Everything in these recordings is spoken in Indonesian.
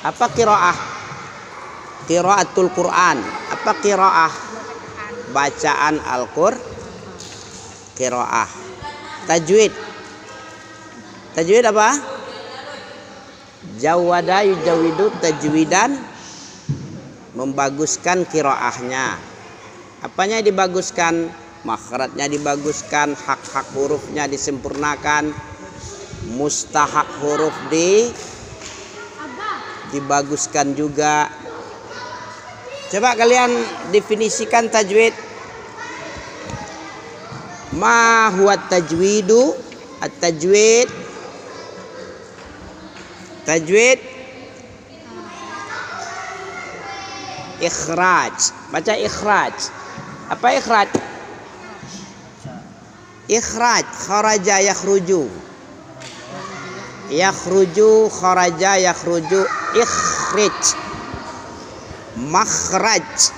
Apa qiraah? Qiraatul Quran. Apa qiraah? Bacaan Al-Qur'an. Qiraah. Tajwid. Tajwid apa? Jawada yujawidu tajwidan, membaguskan qiraahnya. Apanya dibaguskan? Makhrajnya dibaguskan, hak-hak hurufnya disempurnakan, mustahak huruf dibaguskan juga. Coba kalian definisikan tajwid. Ma huwa tajwidu? At-tajwid. Tajwid ikhraj. Baca ikhraj. Apa ikhraj? Ikhraj, kharaja yakhruju. Yakhruju, kharaja yakhruju, ikhrij. Makhraj,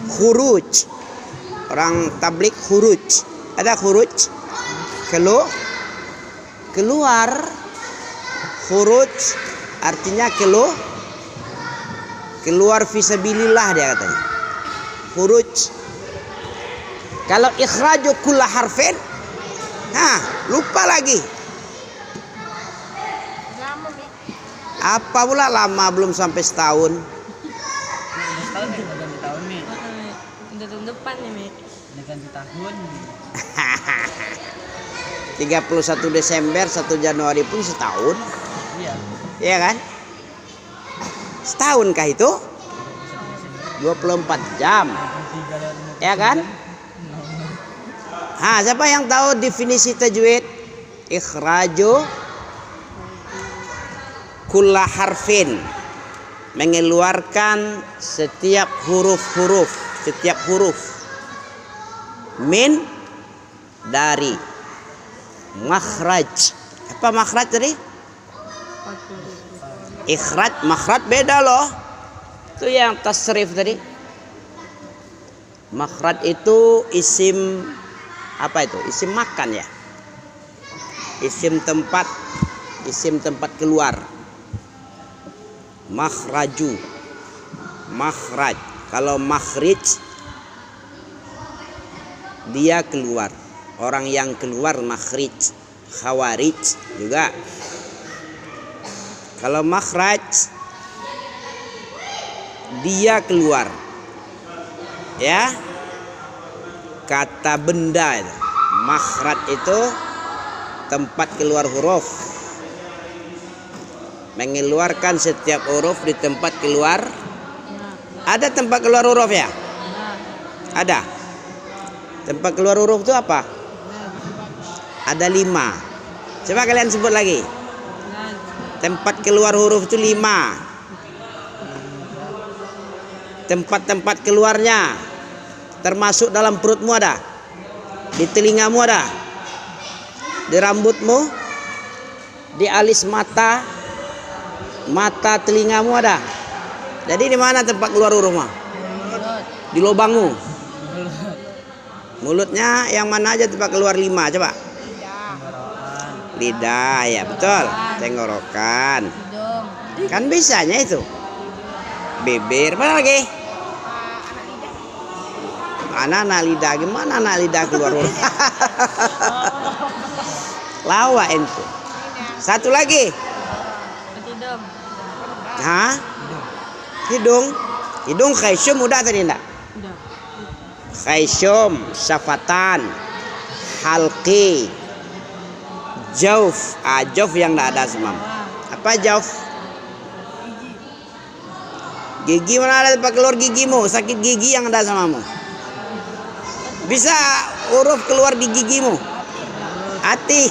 khuruj. Orang tablik khuruj. Ada khuruj? Keluar. Khuruj artinya keluar fisabilillah, dia katanya. Khuruj. Kalau ikhraju kulla harfin, lupa lagi. Apa pula lama, belum sampai setahun. Setahun udah ganti tahun, Mi. Udah tahun depan nih, Mi. Udah ganti tahun. 31 Desember, 1 Januari pun setahun. Iya. Iya kan? Setahun kah itu? 24 jam. Ya kan? Siapa yang tahu definisi tajwid? Ikhraju kulla harfin, mengeluarkan setiap huruf, min, dari, makhraj. Apa makhraj tadi? Ikhraj, makhraj beda loh. Itu yang tasrif tadi. Makhraj itu isim, apa itu? Isim makan ya. Isim tempat keluar. Makhraju, makhraj. Kalau makhrij, dia keluar. Orang yang keluar makhrij. Khawarij juga. Kalau makhraj, dia keluar. Ya, kata benda itu. Makhraj itu tempat keluar huruf, mengeluarkan setiap huruf di tempat keluar. Ada tempat keluar huruf ya? Ada. Tempat keluar huruf itu apa? Ada 5. Coba kalian sebut lagi. Tempat keluar huruf itu 5. Tempat-tempat keluarnya termasuk dalam perutmu ada, di telingamu ada, di rambutmu, di alis mata, telingamu ada. Jadi di mana tempat keluar hurufmu? Di lubangmu. Mulutnya yang mana aja tempat keluar 5? Coba. Lidah, ya betul. Tenggorokan. Kan bisanya itu. Bibir, mana lagi? Mana anak lidah? Gimana anak lidah keluar huruf? Lawa itu. Satu lagi. Hidung khaysyum udah tadi enggak? Khaysyum, syafatan, halqi, jauf. Jauf yang enggak ada semam. Apa jauf? Gigi, mana ada tempat keluar gigimu? Sakit gigi yang ada samamu. Bisa huruf keluar di gigimu. Hati.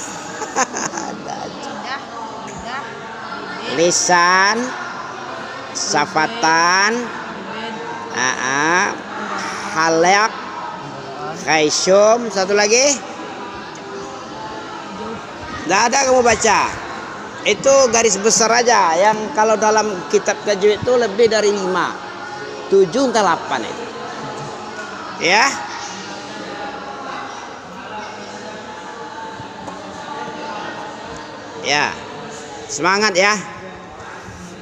Lisan, syafatan, halaq, khaysyum. Satu lagi. Tidak ada kamu baca. Itu garis besar aja. Yang kalau dalam kitab tajwid itu lebih dari 5, 7 ke 8 itu. Ya. Ya. Semangat ya.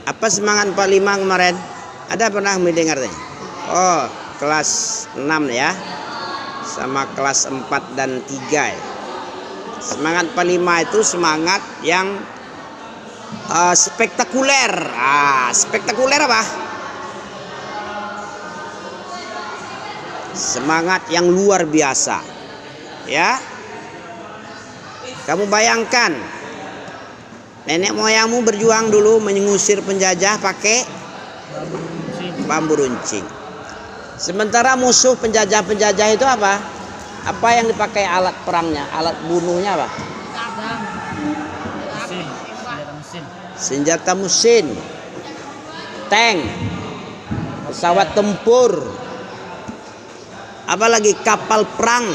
Apa semangat 45 kemarin? Ada pernah mendengarnya? Oh, kelas 6 ya. Sama kelas 4 dan 3 ya. Semangat 45 itu semangat yang spektakuler. Spektakuler apa? Semangat yang luar biasa. Ya. Kamu bayangkan nenek moyangmu berjuang dulu mengusir penjajah pakai bambu runcing. Sementara musuh penjajah-penjajah itu apa? Apa yang dipakai alat perangnya? Alat bunuhnya apa? Senjata mesin, tank, pesawat tempur, apalagi kapal perang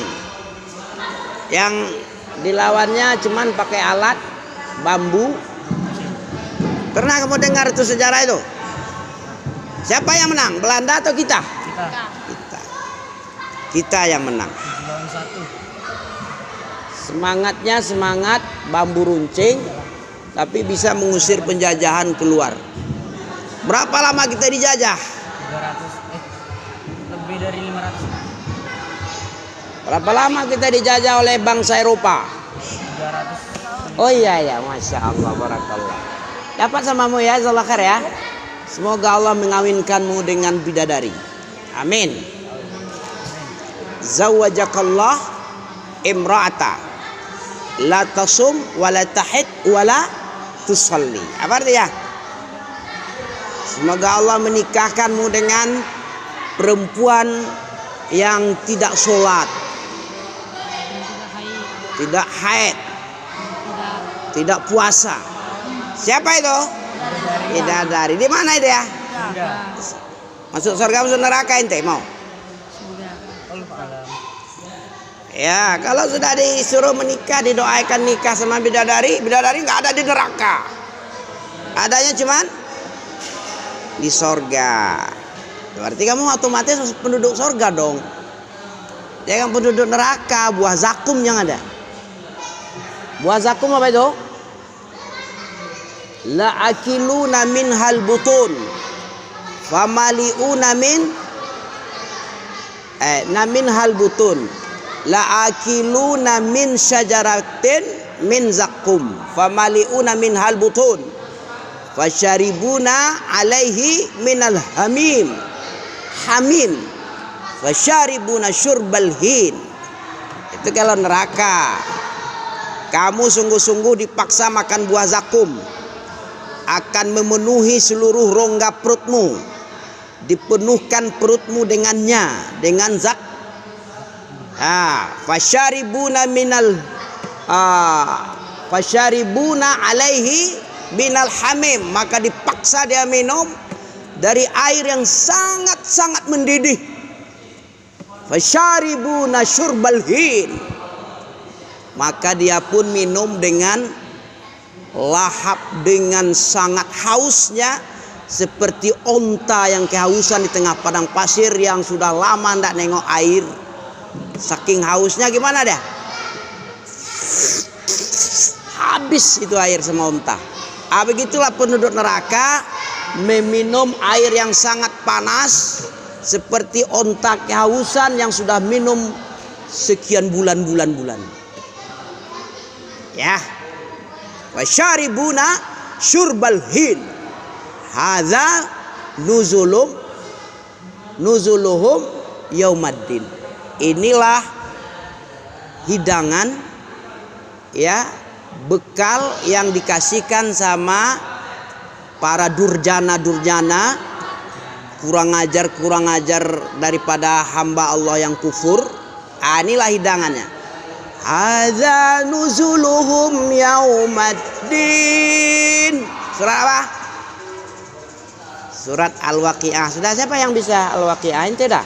yang dilawannya cuman pakai alat bambu. Pernah kamu dengar itu sejarah itu? Siapa yang menang? Belanda atau kita? Kita yang menang. Semangatnya semangat bambu runcing, tapi bisa mengusir penjajahan keluar. Berapa lama kita dijajah? 300, lebih dari 500. Berapa lama kita dijajah oleh bangsa Eropa? 300. Oh iya ya, masya Allah, barakallah. Dapat samamu ya, jazakallah khair ya. Semoga Allah mengawinkanmu dengan bidadari. Amin. Zawajakallah imra'ata la tasum wa la tahid wa la tusalli. Apa artinya? Semoga Allah menikahkanmu dengan perempuan yang tidak sholat, tidak haid, tidak puasa. Siapa itu? Bidadari. Di mana itu ya? Masuk surga masuk neraka ente mau? Ya, kalau sudah disuruh menikah, didoakan nikah sama bidadari, bidadari nggak ada di neraka. Adanya cuman di surga. Berarti kamu otomatis penduduk surga dong. Jangan penduduk neraka, buah zakum yang ada. Buah zakum apa itu? La akiluna min hal butun famaliuna min namin hal butun la akiluna min syajaratin min zakum famaliuna min hal butun fasyaribuna alaihi minal hamim fasyaribuna syurbal hin. Itu kalau neraka. Kamu sungguh-sungguh dipaksa makan buah zakum, akan memenuhi seluruh rongga perutmu, dipenuhkan perutmu dengannya, dengan zak. Fasyaribuna alaihi binal hamim, maka dipaksa dia minum dari air yang sangat-sangat mendidih. Fasyaribuna syurbal hin, maka dia pun minum dengan lahap, dengan sangat hausnya, seperti onta yang kehausan di tengah padang pasir yang sudah lama tidak nengok air. Saking hausnya gimana dia? Habis itu air sama onta. Begitulah penduduk neraka meminum air yang sangat panas seperti onta kehausan yang sudah minum sekian bulan-bulan. Ya. Wasyaribuna syurbal hin. Hadza nuzuluhum yaumaddin. Inilah hidangan, ya, bekal yang dikasihkan sama para durjana kurang ajar daripada hamba Allah yang kufur. Inilah hidangannya. Hadza nuzuluhum yaumaddin. Surat apa? Surat Al-Waqiah. Sudah, siapa yang bisa Al-Waqiah? Ente dah.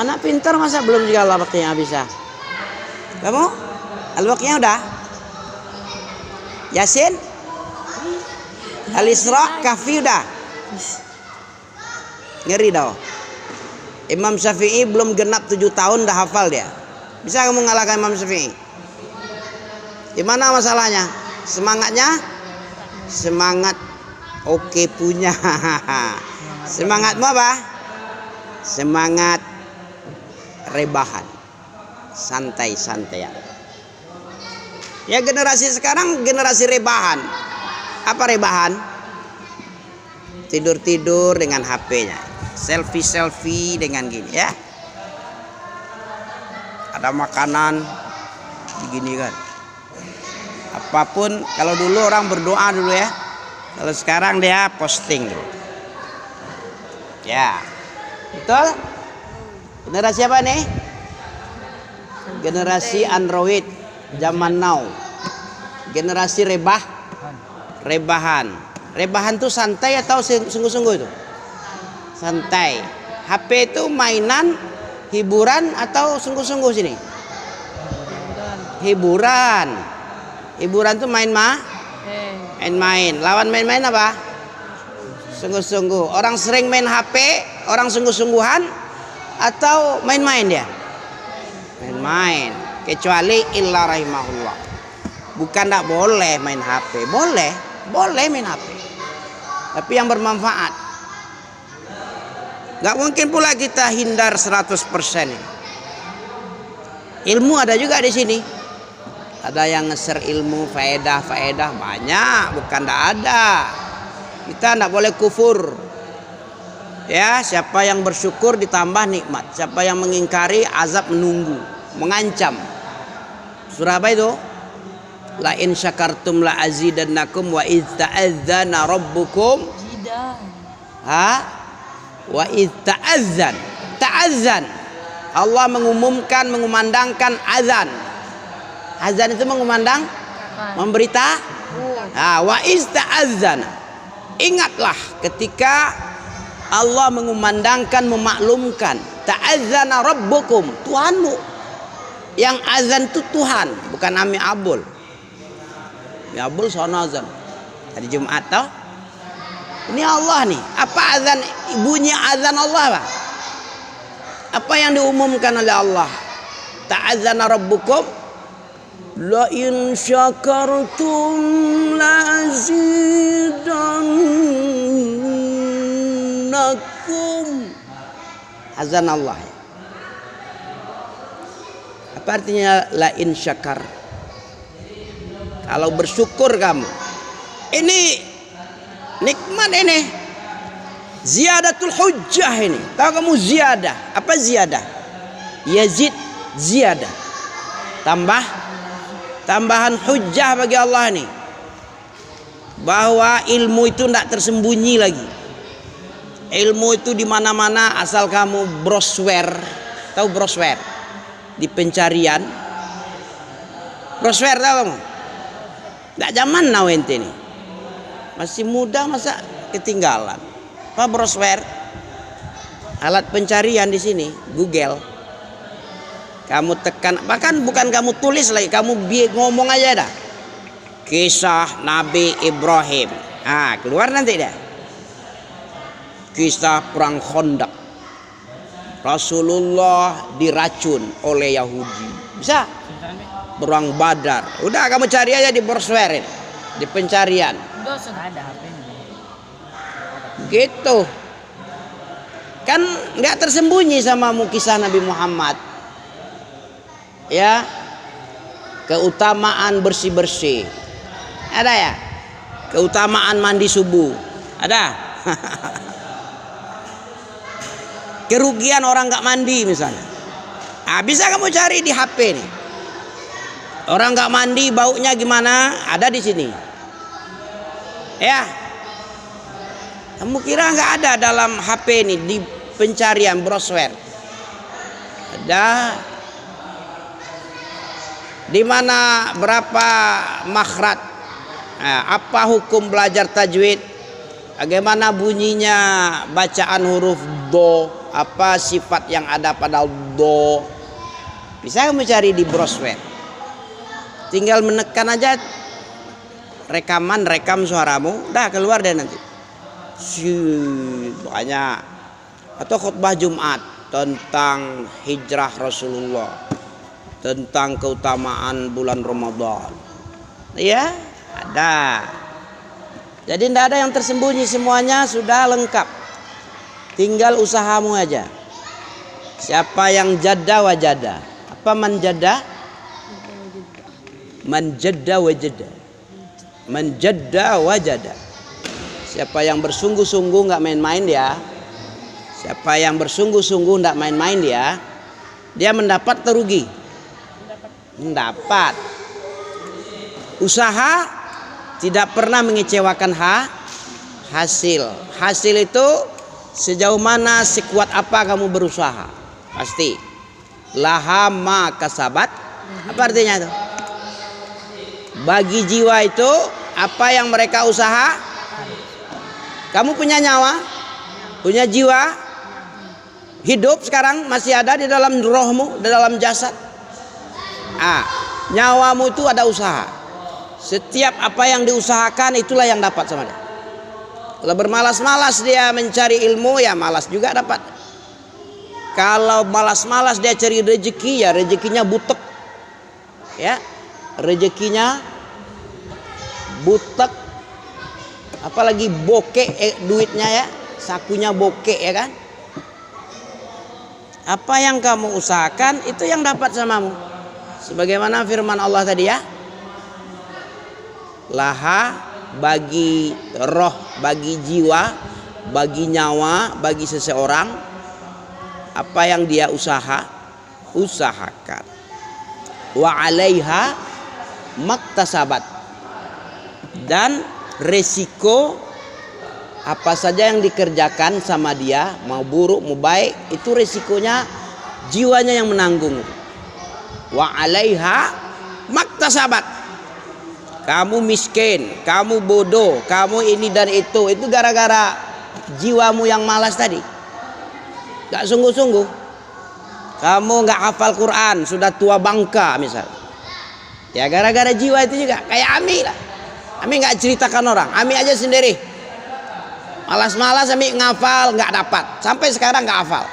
Anak pintar masa belum juga Al-Waqiah bisa? Kamu? Al-Waqiah udah? Yasin? Al-Isra, Kahfi udah? Ngeri dah. Imam Syafi'i belum genap 7 tahun dah hafal dia. Bisa kamu mengalahkan Imam Syafi'i? Di mana masalahnya? Semangatnya? Semangat Oke punya. Semangatmu apa? Semangat rebahan, santai-santaian. Ya generasi sekarang generasi rebahan. Apa rebahan? Tidur-tidur dengan HP-nya, selfie dengan gini ya. Ada makanan begini kan. Apapun, kalau dulu orang berdoa dulu ya. Kalau sekarang dia posting dulu. Ya. Betul? Generasi apa nih? Generasi Android zaman now. Generasi rebahan. Rebahan tuh santai atau sungguh-sungguh itu? Santai. HP itu mainan, hiburan atau sungguh-sungguh sini? Hiburan. Hiburan tuh main-main. Lawan main-main apa? Sungguh-sungguh. Orang sering main HP, orang sungguh-sungguhan atau main-main dia? Main-main. Kecuali illa rahimahullah. Bukan tidak boleh main HP. Boleh main HP. Tapi yang bermanfaat. Gak mungkin pula kita hindar 100%. Ilmu ada juga di sini. Ada yang nge-share ilmu, faedah banyak, bukan tidak ada. Kita tidak boleh kufur. Ya, siapa yang bersyukur ditambah nikmat. Siapa yang mengingkari azab menunggu, mengancam. Surah apa itu? La in syakartum la azidannakum wa idz ta'adzana rabbukum. Wa idz ta'adzan. Allah mengumandangkan azan. Azan itu mengumandang, memberita. Wa iz ta'adzana. Ingatlah ketika Allah mengumandangkan, memaklumkan. Ta'adzana rabbukum, Tuhanmu. Yang azan itu Tuhan, bukan Ami Abul. Ami Abul sono azan. Hari Jumat toh. Ini Allah nih. Apa azan? Bunyi azan Allah apa? Apa yang diumumkan oleh Allah? Ta'adzana rabbukum. La in syakartum la azidannakum. Azan Allah. Apa artinya la in syakar? Kalau bersyukur kamu. Ini nikmat ini. Ziyadatul hujjah ini. Tahu kamu ziyadah? Apa ziyadah? Yazid ziyadah. Tambahan hujjah bagi Allah ini. Bahwa ilmu itu tidak tersembunyi lagi. Ilmu itu di mana-mana asal kamu browser. Tahu browser? Di pencarian. Browser tahu kamu? Tidak zaman now ente ini. Masih muda masa ketinggalan. Apa browser? Alat pencarian di sini, Google. Kamu tekan, bahkan bukan kamu tulis lagi, kamu ngomong aja dah. Kisah Nabi Ibrahim. Keluar nanti dah. Kisah perang Khandaq. Rasulullah diracun oleh Yahudi. Bisa? Perang Badar. Udah kamu cari aja di browser, di pencarian. Ada HP-nya. Gitu. Kan nggak tersembunyi sama kisah Nabi Muhammad. Ya, keutamaan bersih-bersih ada ya, keutamaan mandi subuh ada. Kerugian orang nggak mandi misalnya, bisa kamu cari di HP nih. Orang nggak mandi baunya gimana, ada di sini. Ya, kamu kira nggak ada dalam HP ini di pencarian browser? Ada. Di mana berapa makhraj, apa hukum belajar tajwid, bagaimana bunyinya bacaan huruf do, apa sifat yang ada pada do, bisa kamu cari di browser. Tinggal menekan aja rekam suaramu, dah keluar deh nanti. Banyak. Atau khutbah Jumat tentang hijrah Rasulullah, tentang keutamaan bulan Ramadan. Ya, ada. Jadi tidak ada yang tersembunyi, semuanya sudah lengkap. Tinggal usahamu aja. Siapa yang jadda wajada? Apa manjada? Manjada wajada. Manjada wajada. Siapa yang bersungguh-sungguh nggak main-main dia. Siapa yang bersungguh-sungguh nggak main-main dia. Dia mendapat atau rugi? Mendapat. Usaha tidak pernah mengecewakan hasil. Hasil itu sejauh mana, sekuat apa kamu berusaha. Pasti. Laha ma kasabat. Apa artinya itu? Bagi jiwa itu apa yang mereka usaha. Kamu punya nyawa, punya jiwa, hidup sekarang masih ada di dalam rohmu, di dalam jasad. Nyawamu itu ada usaha. Setiap apa yang diusahakan itulah yang dapat sama dia. Kalau bermalas-malas dia mencari ilmu, ya malas juga dapat. Kalau malas-malas dia cari rezeki, ya rezekinya butek. Ya, rezekinya butek. Apalagi bokeh duitnya ya, sakunya bokeh ya kan. Apa yang kamu usahakan itu yang dapat samamu. Sebagaimana firman Allah tadi ya. Laha, bagi roh, bagi jiwa, bagi nyawa, bagi seseorang, apa yang dia usahakan. Wa 'alaiha maktasabat. Dan resiko apa saja yang dikerjakan sama dia, mau buruk mau baik, itu resikonya jiwanya yang menanggung. Wa 'alaiha maktasabat. Kamu miskin, kamu bodoh, kamu ini dan itu gara-gara jiwamu yang malas tadi. Gak sungguh-sungguh. Kamu gak hafal Quran, sudah tua bangka misal. Ya gara-gara jiwa itu juga. Kayak Ami lah. Ami gak ceritakan orang, Ami aja sendiri. Malas-malas Ami ngafal gak dapat. Sampai sekarang gak hafal.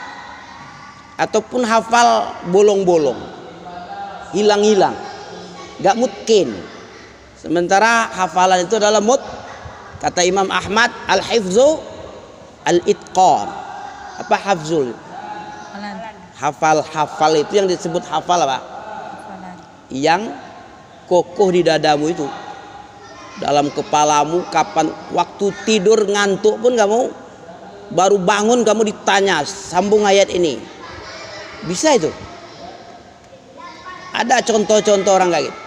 Ataupun hafal bolong-bolong, hilang-hilang, gak mungkin. Sementara hafalan itu adalah kata Imam Ahmad, al-hifzu al-itqan. Apa hafzul? Hafal itu yang disebut hafal apa? Yang kokoh di dadamu itu, dalam kepalamu. Kapan waktu tidur ngantuk pun kamu baru bangun kamu ditanya sambung ayat ini, bisa itu. Ada contoh-contoh orang kayak gitu.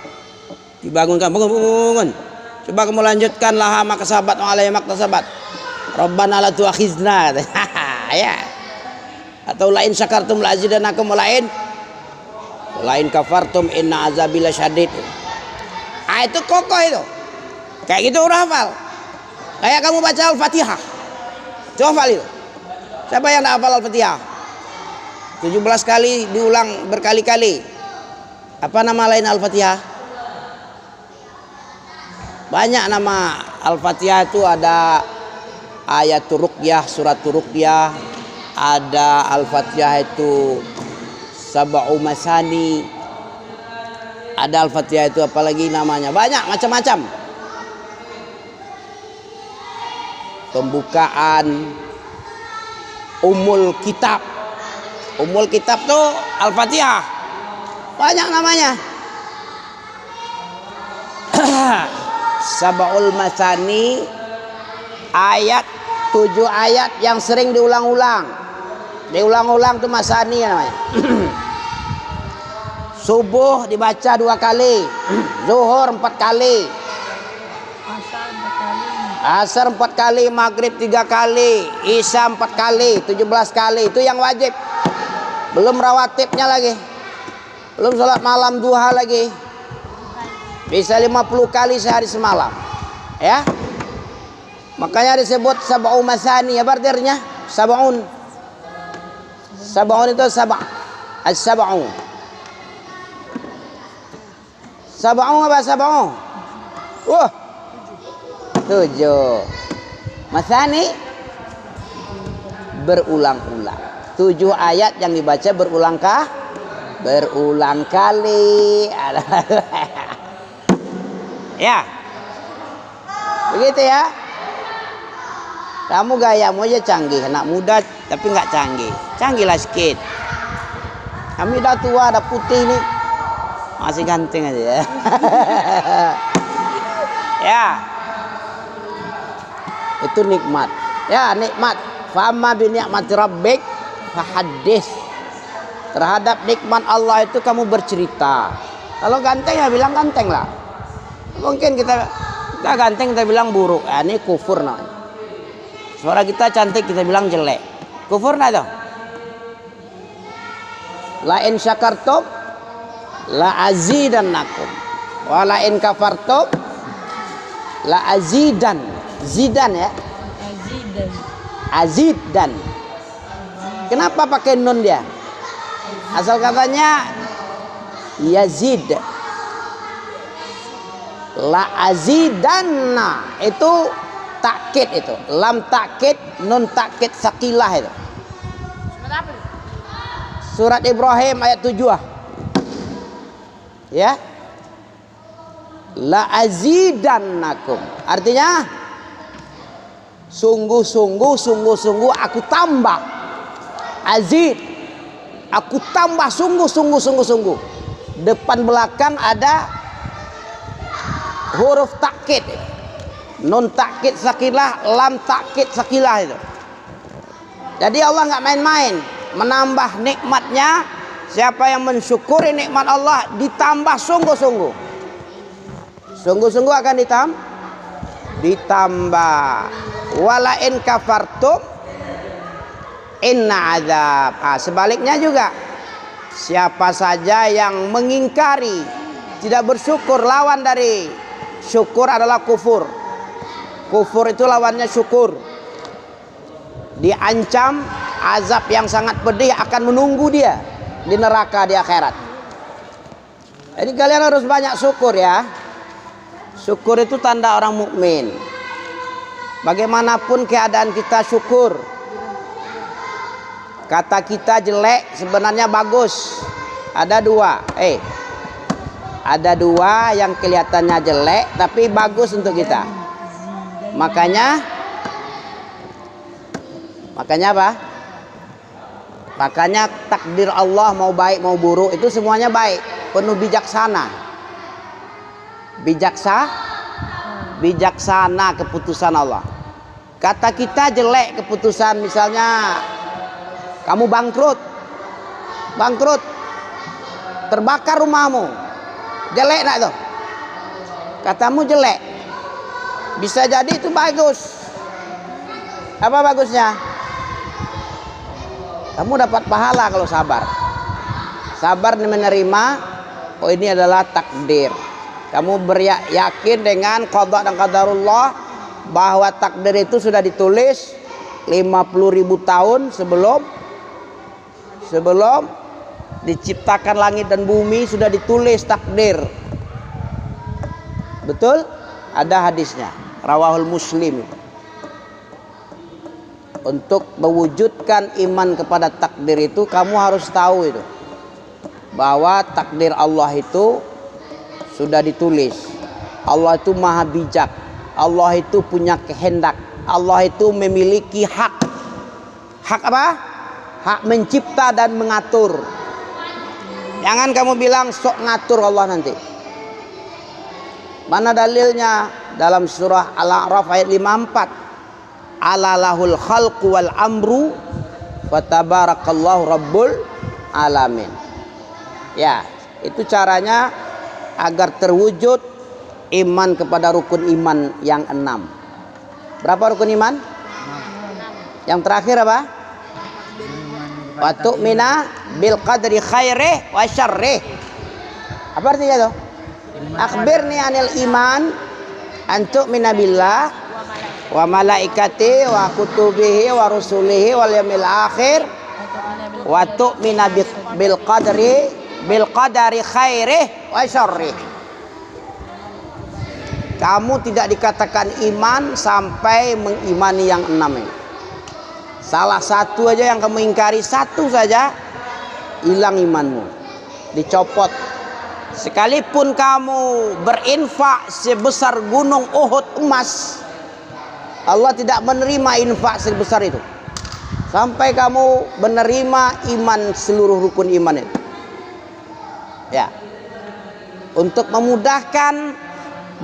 Dibangunkan, bangun. Coba kamu lanjutkan, laha makasabat wa alaiha maktasabat. Rabbana la tu'akhizna. Ya. Atau lain syakartum la azidanakum, lain kafartum inna azabi lasyadid. Itu kokoh itu. Kayak gitu udah hafal. Kayak kamu baca Al-Fatihah. Itu hafal itu. Siapa yang tak hafal Al-Fatihah? 17 kali diulang berkali-kali. Apa nama lain Al-Fatihah? Banyak nama Al-Fatihah itu. Ada ayatul ruqyah, suratul ruqyah. Ada Al-Fatihah itu sab'u masani. Ada Al-Fatihah itu apalagi namanya, banyak macam-macam. Pembukaan, Ummul Kitab. Ummul Kitab tuh Al-Fatihah. Banyak namanya. Sab'ul masani, ayat 7 ayat yang sering diulang-ulang. Diulang-ulang tuh masani namanya. Subuh dibaca 2 kali, zuhur 4 kali, asar 4 kali, maghrib 3 kali, isya 4 kali, 17 kali. Itu yang wajib. Belum rawatibnya lagi. Belum sholat malam duha lagi. Bisa 50 kali sehari semalam. Ya. Makanya disebut sab'u masani. Apa artinya? Sab'un. Sab'un itu as-sab'u. Sab'u apa sab'u? 7. Masani berulang-ulang. 7 ayat yang dibaca berulang kali. Ya. Begitu ya. Kamu gayamu aja canggih, anak muda tapi nggak canggih. Canggihlah sedikit. Kami udah tua, udah putih nih. Masih ganteng aja ya. Ya. Itu nikmat. Ya, nikmat. Fama bi ni'mati rabbik fahaddits. Terhadap nikmat Allah itu kamu bercerita. Kalau ganteng ya bilang ganteng lah. Mungkin kita ganteng kita bilang buruk. Ini kufur namanya. Suara kita cantik kita bilang jelek. Kufur nah itu. La in syakartum la azidannakum wa la in kafartum la azidan. Zidan ya. Azidan. Kenapa pakai nun dia? Asal katanya Yazid. La azidanna itu takkid itu. Lam takkid, nun takkid sakilah itu. Surat Ibrahim ayat 7. Ya. La azidannakum. Artinya sungguh-sungguh aku tambah. Azid. Aku tambah sungguh. Depan belakang ada huruf takkid. Nun takkid sakilah, lam takkid sakilah itu. Jadi Allah nggak main-main menambah nikmatnya. Siapa yang mensyukuri nikmat Allah ditambah sungguh-sungguh. Sungguh-sungguh akan ditambah. Wala in kafartum inna azab. Sebaliknya juga siapa saja yang mengingkari, tidak bersyukur, lawan dari syukur adalah kufur. Kufur itu lawannya syukur. Diancam azab yang sangat pedih akan menunggu dia di neraka di akhirat. Jadi kalian harus banyak syukur ya. Syukur itu tanda orang mukmin. Bagaimanapun keadaan kita syukur. Kata kita jelek sebenarnya bagus. Ada dua. Ada dua yang kelihatannya jelek tapi bagus untuk kita. Makanya apa? Makanya takdir Allah mau baik mau buruk itu semuanya baik, penuh bijaksana. Bijaksana keputusan Allah. Kata kita jelek keputusan, misalnya kamu bangkrut, terbakar rumahmu, jelek nak tuh? Katamu jelek. Bisa jadi itu bagus. Apa bagusnya? Kamu dapat pahala kalau sabar. Sabar menerima, oh ini adalah takdir. Kamu yakin dengan qada dan qadarullah bahwa takdir itu sudah ditulis 50.000 tahun sebelum diciptakan langit dan bumi, sudah ditulis takdir. Betul? Ada hadisnya, rawahul Muslim. Untuk mewujudkan iman kepada takdir itu kamu harus tahu itu, bahwa takdir Allah itu sudah ditulis. Allah itu maha bijak. Allah itu punya kehendak. Allah itu memiliki hak. Hak apa? Hak mencipta dan mengatur. Jangan kamu bilang sok ngatur Allah nanti. Mana dalilnya? Dalam surah Al-A'raf ayat 54. Alalahul khalqu wal amru fatabarakallahu rabbul alamin. Ya, itu caranya agar terwujud iman kepada rukun iman yang 6. Berapa rukun iman? Yang terakhir apa? Wa tu'mina bil qadri khairih wa syarrih. Apa artinya itu? Akhbirni anil iman an tu'mina billah wa malaikati wa kutubihi wa rusulihi wal yaumil akhir wa tu'mina bil qadari khairih wa syarrih. Kamu tidak dikatakan iman sampai mengimani yang 6 ini. Salah satu aja yang kamu ingkari, satu saja, hilang imanmu, dicopot. Sekalipun kamu berinfak sebesar gunung Uhud emas, Allah tidak menerima infak sebesar itu sampai kamu menerima iman, seluruh rukun iman itu. Ya, untuk memudahkan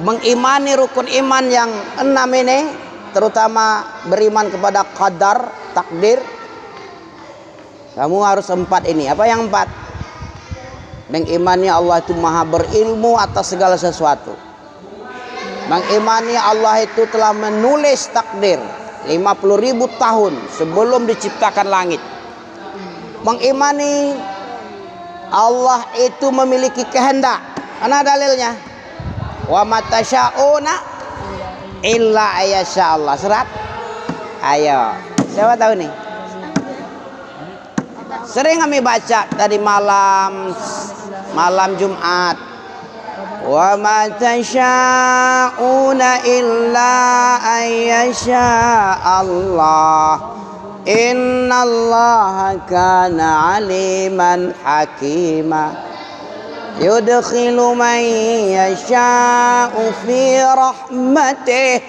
mengimani rukun iman yang 6 ini, terutama beriman kepada qadar, takdir, kamu harus 4 ini. Apa yang 4? Mengimani Allah itu maha berilmu atas segala sesuatu. Mengimani Allah itu telah menulis takdir 50.000 tahun sebelum diciptakan langit. Mengimani Allah itu memiliki kehendak. Mana dalilnya? Wa matasya'una illa ayyasha Allah. Surat? Ayo, siapa tahu nih? Sering kami baca tadi malam Jumat. Wa ma tasha'una illa ayyasha Allah. Innallaha kana aliman hakima. Yudkhilu man yasha'u fi rahmatih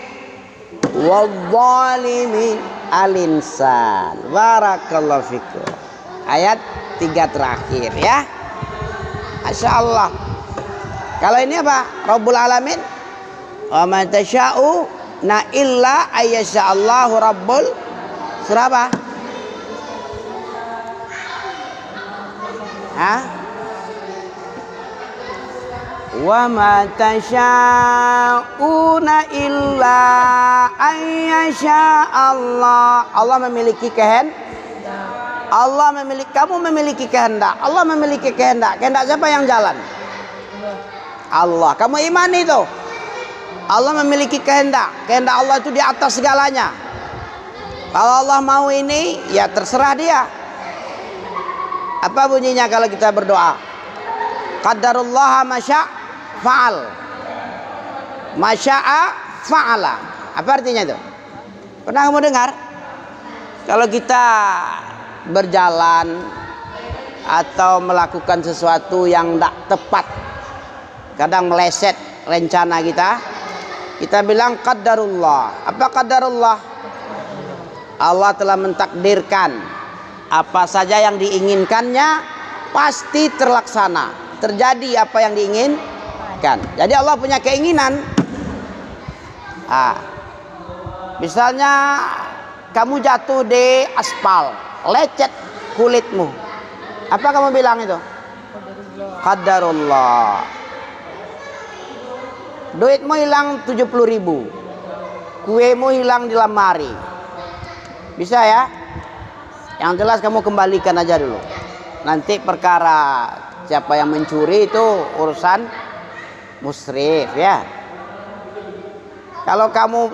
wadh-dhalimi al-insan. Barakallahu fikum. Ayat 3 terakhir ya. Masya Allah. Kalau ini apa? Rabbul Alamin. Wa ma tasha'una illa ayyasha Allahu Rabbul. Surah apa? Hah? Wa ma tasha'una illa ayyasha Allah. Allah memiliki kehendak. Kamu memiliki kehendak. Allah memiliki kehendak. Kehendak siapa yang jalan? Allah. Kamu imani itu. Allah memiliki kehendak. Kehendak Allah itu di atas segalanya. Kalau Allah mau ini, ya terserah dia. Apa bunyinya kalau kita berdoa? Qadarullah masya' fa'al. Masya'a fa'ala. Apa artinya itu? Pernah kamu dengar? Kalau kita berjalan atau melakukan sesuatu yang tidak tepat, kadang meleset rencana kita bilang qadarullah. Apa qadarullah? Allah telah mentakdirkan apa saja yang diinginkannya pasti terlaksana, terjadi apa yang diinginkan. Jadi Allah punya keinginan. Misalnya kamu jatuh di aspal, lecet kulitmu, apa kamu bilang itu? Qadarullah. Duitmu hilang 70.000, kuemu hilang di lemari, bisa ya? Yang jelas kamu kembalikan aja dulu. Nanti perkara siapa yang mencuri itu urusan musrif ya. Kalau kamu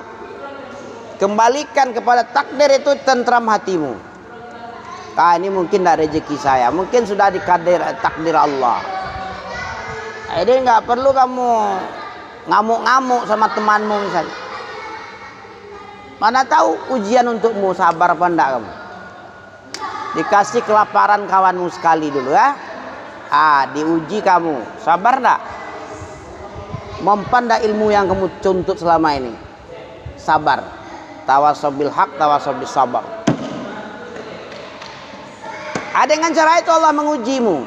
kembalikan kepada takdir, itu tentram hatimu. Ini mungkin tidak rezeki saya, mungkin sudah dikadir takdir Allah. Jadi nggak perlu kamu ngamuk-ngamuk sama temanmu misalnya. Mana tahu ujian untukmu, sabar apa enggak kamu? Dikasih kelaparan kawanmu sekali dulu ya. Diuji kamu, sabar enggak? Mempan enggak ilmu yang kamu tuntut selama ini? Sabar. Tawasaw bil haq, tawasaw bis sabar. Dengan cara itu Allah mengujimu.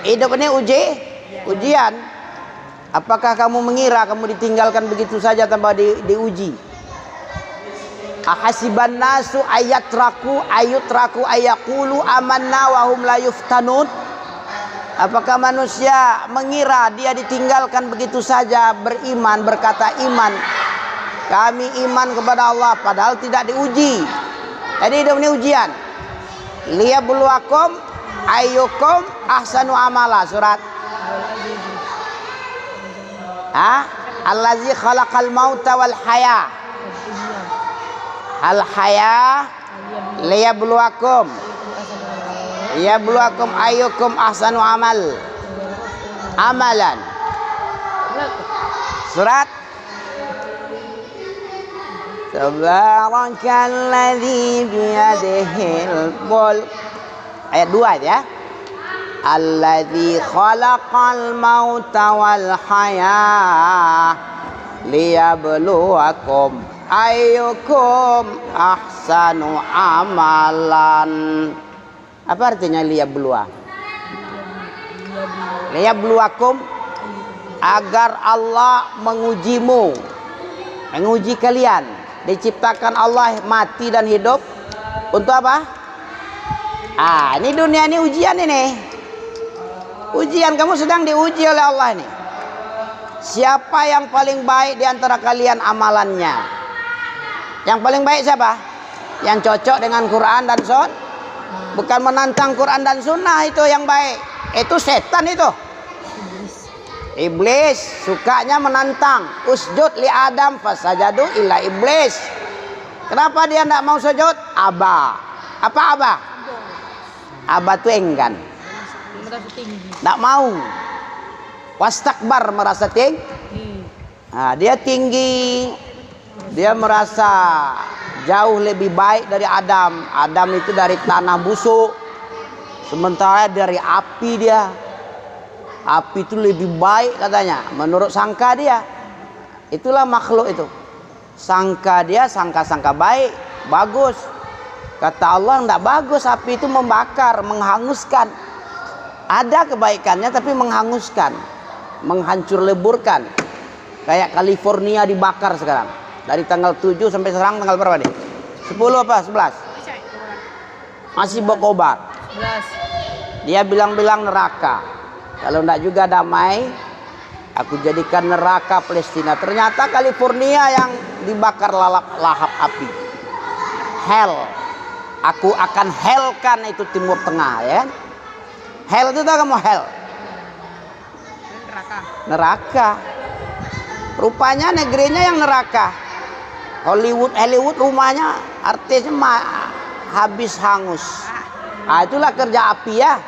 Hidup ini ujian. Apakah kamu mengira kamu ditinggalkan begitu saja tanpa diuji? Ahasiban nasu ayatraku ayaqulu amanna wa hum la yuftanun. Apakah manusia mengira dia ditinggalkan begitu saja beriman, berkata iman, kami iman kepada Allah, padahal tidak diuji. Jadi hidup ini ujian. Liyabluwakum ayyukum ahsanu amala. Surat Allazi khalaqal mauta wal haya. Al haya liyabluwakum. Liyabluwakum ayyukum ahsanu amalan. Surat Tabarakalladzi biyadihil mulk. Ayat 2 ya. Alladzi khalaqal mauta wal hayah liyabluwakum ayyukum ahsanu amalan. Apa artinya liyabluwa? Liyabluwakum, agar Allah mengujimu, menguji kalian. Diciptakan Allah mati dan hidup untuk apa? Ini dunia ini ujian ini. Ujian, kamu sedang diuji oleh Allah ini. Siapa yang paling baik di antara kalian amalannya? Yang paling baik siapa? Yang cocok dengan Quran dan Sunnah. Bukan menantang Quran dan Sunnah itu yang baik. Itu setan itu. Iblis sukanya menantang. Usjud li Adam fasajadu illa iblis. Kenapa dia tidak mau sujud? Aba. Apa aba? Aba itu enggan. Tidak mau. Wastakbar, merasa tinggi. Nah, dia tinggi. Dia merasa jauh lebih baik dari Adam. Adam itu dari tanah busuk. Sementara dari api dia. Api itu lebih baik katanya. Menurut sangka dia. Itulah makhluk itu. Sangka dia sangka-sangka baik. Bagus. Kata Allah tidak bagus. Api itu membakar, menghanguskan. Ada kebaikannya tapi menghanguskan. Menghancur leburkan. Kayak California dibakar sekarang. Dari tanggal 7 sampai sekarang tanggal berapa nih? 10 apa? 11? Masih berkobar. Dia bilang-bilang neraka. Kalau tidak juga damai, aku jadikan neraka Palestina. Ternyata California yang dibakar lahap api. Hell. Aku akan hellkan itu Timur Tengah, ya. Hell itu tahu kamu hell? Neraka. Rupanya negerinya yang neraka. Hollywood rumahnya artisnya habis hangus. Nah, itulah kerja api ya.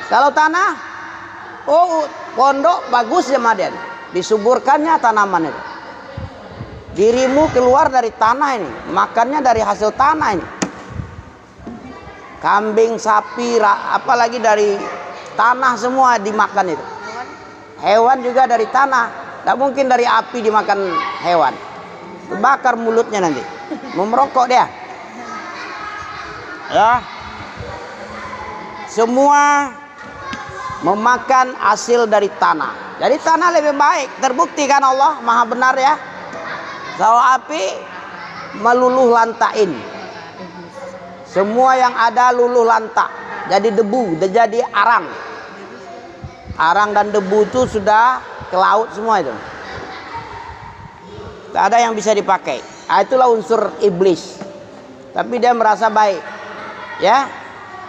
Kalau tanah, pondok bagus ya Maden. Disuburkannya tanaman itu. Dirimu keluar dari tanah ini, makannya dari hasil tanah ini. Kambing, sapi, apalagi dari tanah semua dimakan itu. Hewan juga dari tanah. Tidak mungkin dari api dimakan hewan. Bakar mulutnya nanti. Memerokok dia. Ya. Semua memakan hasil dari tanah. Jadi tanah lebih baik. Terbukti kan Allah maha benar ya. Kalau api meluluh lantain. Semua yang ada luluh lantak. Jadi debu, jadi arang. Arang dan debu itu sudah ke laut semua itu. Tak ada yang bisa dipakai. Itulah unsur iblis. Tapi dia merasa baik. Ya,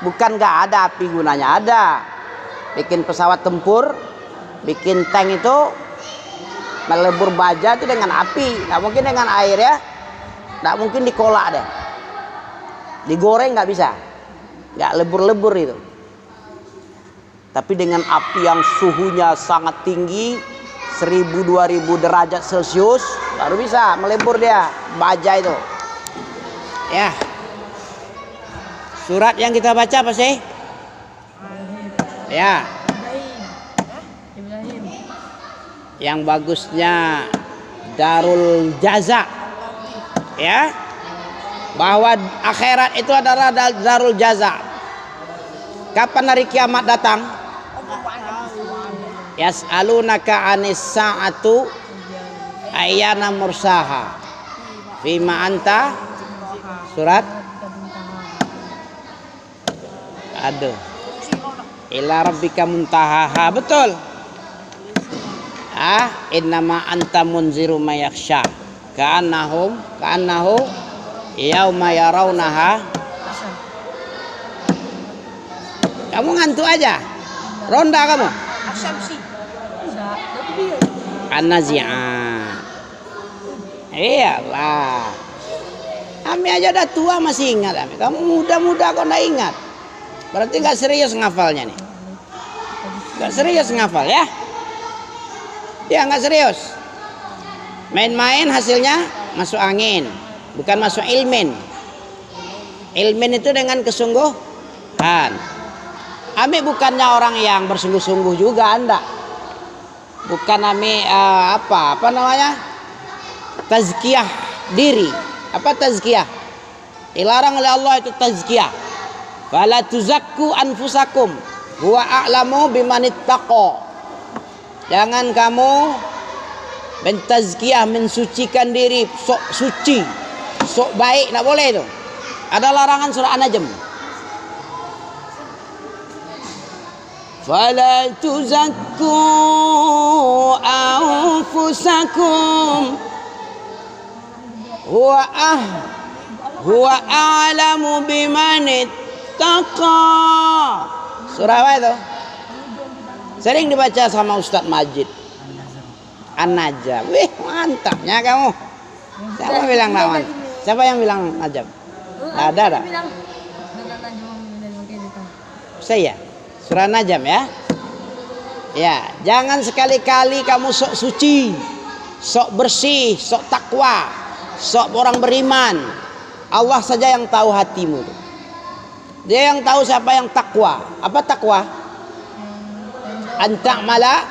bukan gak ada api gunanya, ada. Bikin pesawat tempur, bikin tank itu melebur baja itu dengan api. Nggak mungkin dengan air ya. Nggak mungkin dikolak deh. Digoreng nggak bisa. Nggak lebur-lebur itu. Tapi dengan api yang suhunya sangat tinggi, 1000-2000 derajat Celcius, baru bisa melebur dia baja itu. Ya. Surat yang kita baca apa sih? Ya. Yang bagusnya Darul Jaza. Ya. Bahwa akhirat itu adalah Darul Jaza. Kapan hari kiamat datang? Yas'alunaka 'anis sa'atu ayyana mursaha. Fima anta? Surat? Aduh. Ila rabbika muntahaha. Betul. Innama anta munziru mayakhsha. Ka'annahu yauma yarawnaha. Kamu ngantuk aja. Ronda kamu. An-Nazi'at. Iyalah. Kami aja udah tua masih ingat. Kamu muda-muda kok nggak ingat. Berarti nggak serius ngafalnya nih. Nggak serius ngafal ya. Ya nggak serius. Main-main hasilnya masuk angin. Bukan masuk ilmin. Ilmin itu dengan kesungguhan. Ami bukannya orang yang bersungguh-sungguh juga, anda. Bukan ami apa namanya? tazkiyah diri. Apa tazkiyah? Dilarang oleh Allah itu tazkiyah. Fala tuzakku anfusakum huwa a'lamu bimanittaqa. Jangan kamu mentazkiyah, mensucikan diri, sok suci, sok baik, tak boleh itu. Ada larangan surah An-Najm. Fala tuzakku anfusakum huwa a'lamu bimanittaqa. Surah apa itu? Sering dibaca sama Ustadz Majid. An-Najm. Wih, mantapnya kamu. Siapa bilang lawan? Siapa yang bilang Najm? Ada. Saya. Surah Najm ya. Ya, jangan sekali-kali kamu sok suci, sok bersih, sok takwa, sok orang beriman. Allah saja yang tahu hatimu. Dia yang tahu siapa yang takwa. Apa takwa? Anta'mala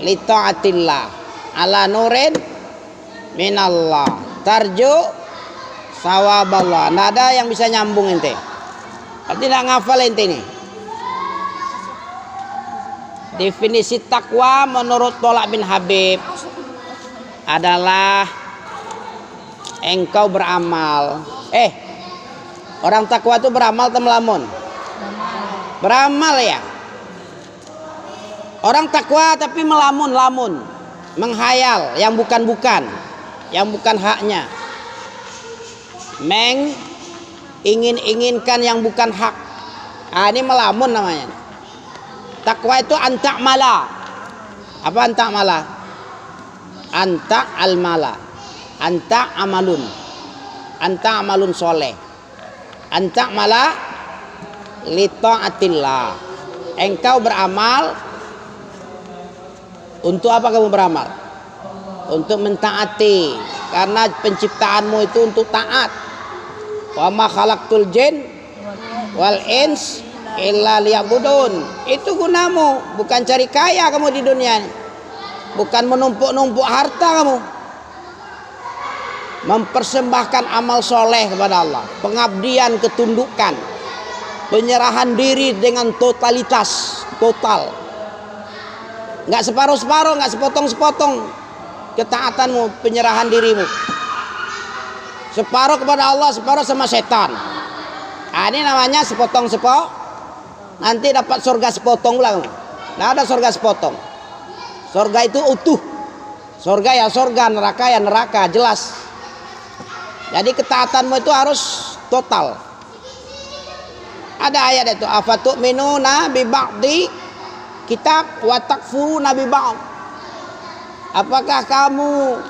li ta'atillah ala nurin minallah tarju sawaballah. Nggak ada yang bisa nyambung ente. Berarti nggak ngafal ente ini. Definisi takwa menurut Tolak bin Habib adalah engkau beramal. Orang takwa itu beramal atau melamun? Beramal ya. Orang takwa tapi melamun, menghayal yang bukan-bukan, yang bukan haknya. Ingin-inginkan yang bukan hak. Ini melamun namanya. Takwa itu antak mala. Apa antak mala? Antak al-mala. Antak amalun. Antak amalun soleh. Antak mala li ta'atillah. Engkau beramal. Untuk apa kamu beramal? Untuk mentaati. Karena penciptaanmu itu untuk taat. Wa ma khalaqtul jin wal ins illa liya'budun. Itu gunamu, bukan cari kaya kamu di dunia ini. Bukan menumpuk-numpuk harta kamu. Mempersembahkan amal soleh kepada Allah, pengabdian, ketundukan, penyerahan diri dengan totalitas, total. Nggak separuh-separuh, nggak sepotong-sepotong ketaatanmu, penyerahan dirimu. Separuh kepada Allah, separuh sama setan. Ini namanya sepotong-sepotong. Nanti dapat surga sepotong lah. Nggak ada surga sepotong. Surga itu utuh. Surga ya surga, neraka ya neraka, jelas. Jadi ketaatanmu itu harus total. Ada ayat itu, afatu'minuna bi ba'di kitab wa takfuruna bi ba'd. Apakah kamu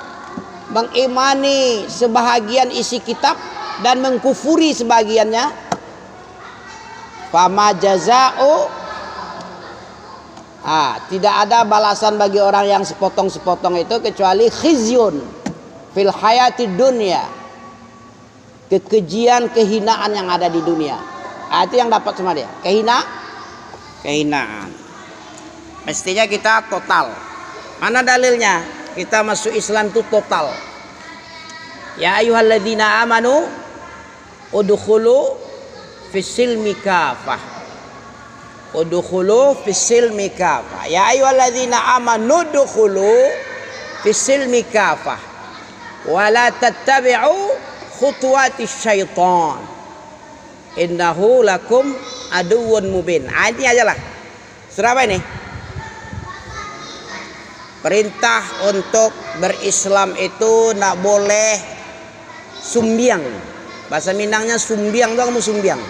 mengimani sebahagian isi kitab dan mengkufuri sebagiannya? Fama jaza'u, tidak ada balasan bagi orang yang sepotong-sepotong itu kecuali khizyun fil hayati dunya, kekejian, kehinaan yang ada di dunia. Itu yang dapat sama dia, kehinaan. Mestinya kita total. Mana dalilnya? Kita masuk Islam itu total. Ya ayyuhalladzina amanu udkhulu fis-silmi kafah. Udkhulu fis-silmi kafah. Ya ayyuhalladzina amanu udkhulu fis-silmi kafah. Wa la tattabi'u khutuwatis syaitan. Innahu lakum aduwwun mubin. Ini aja lah. Surah apa ini? Perintah untuk berislam itu nak boleh sumbiang. Bahasa Minangnya sumbiang tuh kamu sumbiang.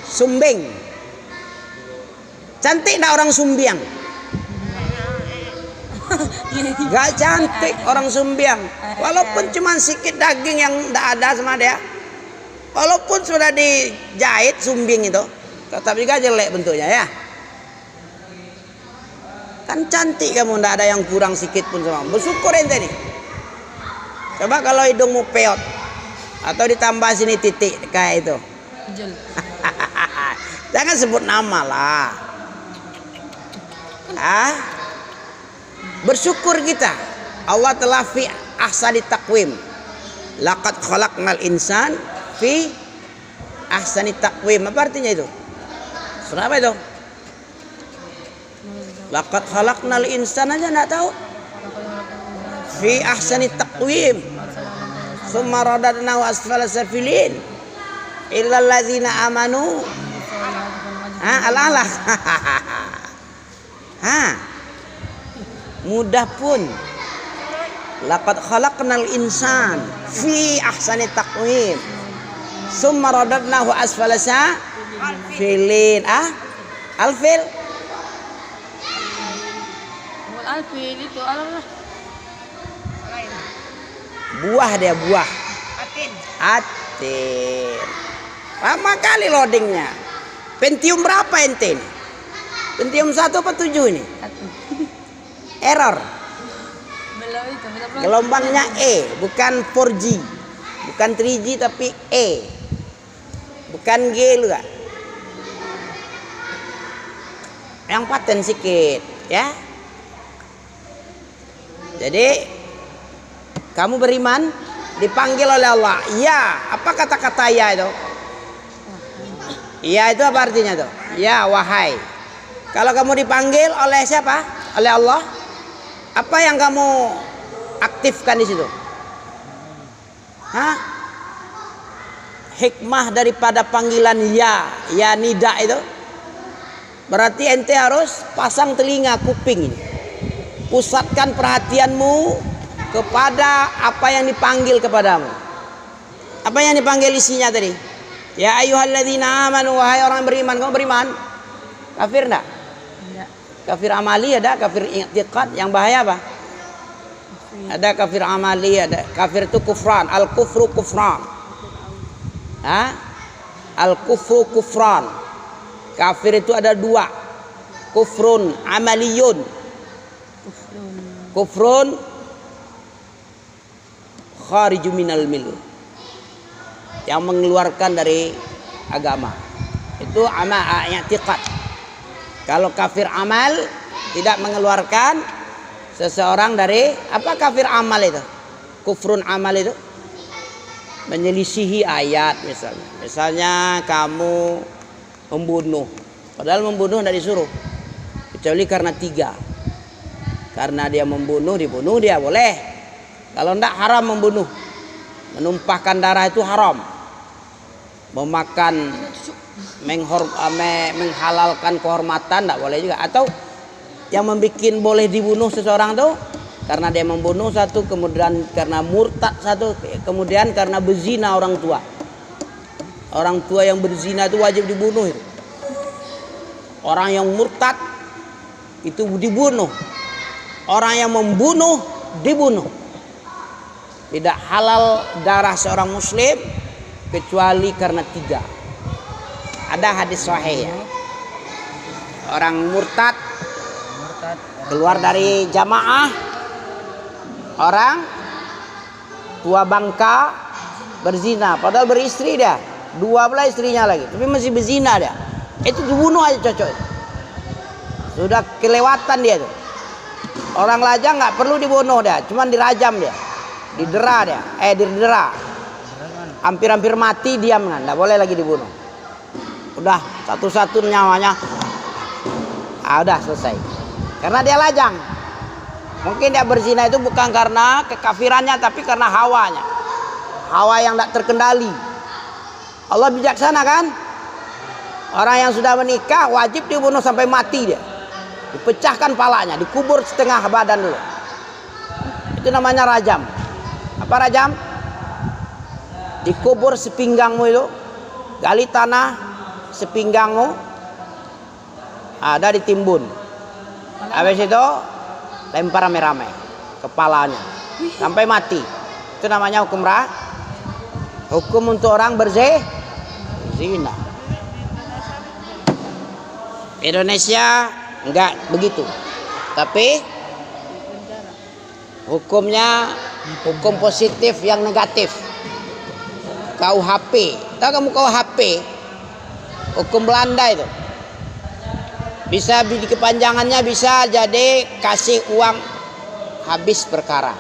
Sumbing. Cantik nak orang sumbiang? Gak cantik orang sumbiang. Walaupun cuma sedikit daging yang tidak ada sama dia. Walaupun sudah dijahit sumbing itu, tetap juga jelek bentuknya ya. Kan cantik kamu, tidak ada yang kurang sedikit pun sama. Bersyukur ente nih. Coba kalau hidungmu peot atau ditambah sini titik kayak itu. Jangan sebut nama lah. Bersyukur kita. Allah telah ahsani taqwim. Laqad khalaqnal insan fi ahsani taqwim. Apa artinya itu? Surah apa itu? Laqad khalaqnal insan aja enggak tahu. Fi ahsani taqwim. Summa radadnahu asfala safilin. Illal ladzina amanu. Al-alah. Mudah pun. Laqad khalaqnal insan fi ahsani taqwim. Summa radadnahu asfala safilin. Alfil. Alfil itu alam lah. Buah dia, buah. Atin. Lama kali loadingnya. Pentium berapa ente ini? Pentium 1 apa 7 ini? Error. Belum itu, belum. Gelombangnya E, bukan 4G. Bukan 3G tapi E. Bukan G juga. Yang paten sikit, ya. Jadi kamu beriman, dipanggil oleh Allah. Ya, apa kata-kata ya itu? Ya itu apa artinya tuh? Ya, wahai. Kalau kamu dipanggil oleh siapa? Oleh Allah. Apa yang kamu aktifkan di situ? Hikmah daripada panggilan ya nida itu. Berarti ente harus pasang telinga kuping ini. Pusatkan perhatianmu kepada apa yang dipanggil kepadamu. Apa yang dipanggil isinya tadi? Ya ayyuhalladzina amanu, wahai orang beriman. Kamu beriman? Kafir enggak? Enggak. Kafir amali ada, kafir i'tiqad. Yang bahaya apa? Ada kafir amali, ada kafir itu kufran. Al-kufru kufran. Al-kufru kufran. Kafir itu ada 2. Kufrun amaliyun. Kufrun khariju minal millah, yang mengeluarkan dari agama. Itu i'tiqad. Kalau kafir amal tidak mengeluarkan seseorang dari apa kafir amal itu? Kufrun amal itu menyelisihi ayat misalnya. Misalnya kamu membunuh, padahal membunuh tidak disuruh kecuali karena 3. Karena dia membunuh, dibunuh dia boleh. Kalau tidak haram membunuh. Menumpahkan darah itu haram. Memakan menghalalkan kehormatan tidak boleh juga. Atau yang membuat boleh dibunuh seseorang itu karena dia membunuh satu, kemudian karena murtad satu, kemudian karena berzina orang tua. Orang tua yang berzina itu wajib dibunuh itu. Orang yang murtad itu dibunuh. Orang yang membunuh dibunuh. Tidak halal darah seorang muslim kecuali karena 3. Ada hadis sahih ya. Orang murtad keluar dari jamaah, orang tua bangka berzina, padahal beristri dia, 12 istrinya lagi, tapi masih berzina dia. Itu dibunuh aja cocok. Sudah kelewatan dia tuh. Orang lajang nggak perlu dibunuh dia, cuman dirajam dia. Didera dia, didera. Hampir-hampir mati diam kan, enggak boleh lagi dibunuh. Udah satu-satu nyawanya. Udah selesai. Karena dia lajang. Mungkin dia berzina itu bukan karena kekafirannya tapi karena hawanya. Hawa yang enggak terkendali. Allah bijaksana kan? Orang yang sudah menikah wajib dibunuh sampai mati dia. Dipecahkan palanya, dikubur setengah badan dulu. Itu namanya rajam. Apa rajam? Dikubur sepinggangmu itu, gali tanah sepinggangmu, ada ditimbun. Habis itu lempar rame-rame kepalanya sampai mati. Itu namanya hukum hukum untuk orang berzina. Indonesia enggak begitu, tapi hukumnya hukum positif yang negatif. KUHP, tahu kamu KUHP? Hukum Belanda itu. Bisa di kepanjangannya bisa jadi kasih uang habis perkara.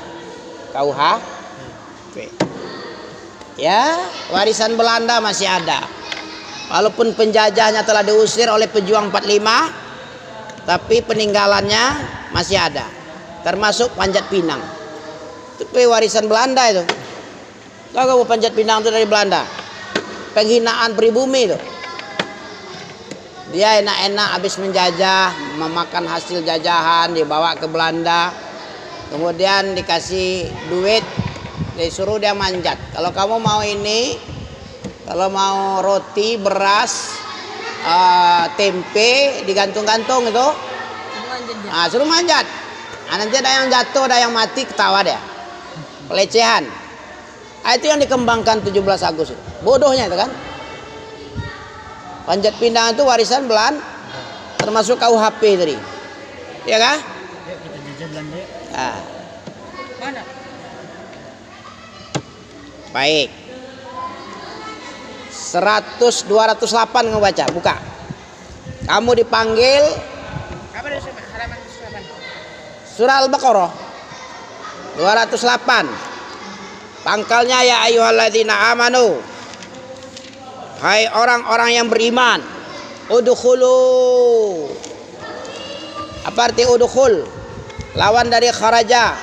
KUHP. Ya, warisan Belanda masih ada. Walaupun penjajahnya telah diusir oleh pejuang 45, tapi peninggalannya masih ada. Termasuk Panjat Pinang. Itu warisan Belanda itu. Tahu kamu Panjat Pinang itu dari Belanda? Penghinaan pribumi itu. Dia enak-enak habis menjajah, memakan hasil jajahan, dibawa ke Belanda. Kemudian dikasih duit, disuruh dia manjat. Kalau kamu mau ini, kalau mau roti, beras, tempe, digantung-gantung itu, suruh manjat. Nanti ada yang jatuh, ada yang mati, ketawa dia. Pelecehan. Itu yang dikembangkan 17 Agustus. Bodohnya itu kan. Panjat Pinang itu warisan Belanda, termasuk KUHP tadi. Ya kah? Yuk kita jajah Belanda yuk. Nah, Mana? baik. 208 kamu baca, buka. Kamu dipanggil Apa dari halaman 8? surah Al-Baqarah 208. Pangkalnya ya ayyuhalladzina amanu. Hai orang-orang yang beriman, udkhulu. Apa arti udkhul? Lawan dari kharaja.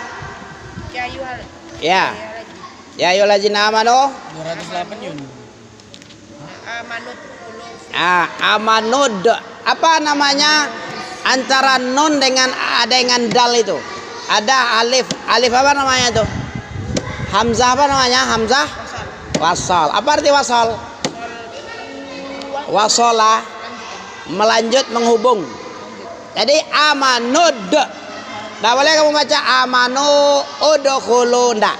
Ya. Ya ayyuhalladzina amanu. 208 yun. Amanud. Apa namanya? Antara nun dengan dal itu. Ada alif. Alif apa namanya itu? Hamzah apa namanya? Hamzah? Wasal. Apa arti wasal? Wasola, melanjut, menghubung. Jadi amanud. Nggak boleh kamu baca amanu udkhulu, ndak.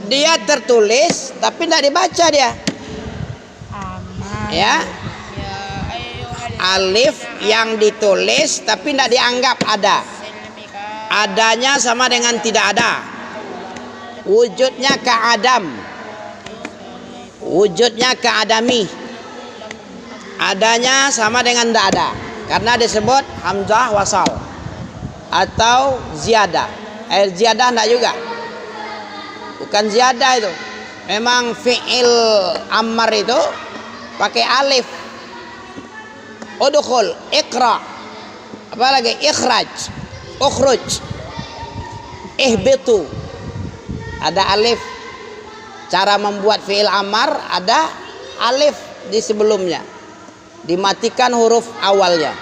Dia tertulis tapi nggak dibaca dia. Ya. Alif yang ditulis tapi nggak dianggap ada. Adanya sama dengan tidak ada. Wujudnya keadam. Wujudnya keadami. Adanya sama dengan tidak ada. Karena disebut hamzah wasal atau ziyadah. Ziyadah enggak juga. Bukan ziyadah itu. Memang fi'il ammar itu pakai alif. Udkhul, iqra. Apalagi ikhraj, ukhruj, ihbitu. Ada alif. Cara membuat fi'il ammar ada alif di sebelumnya. Dimatikan huruf awalnya.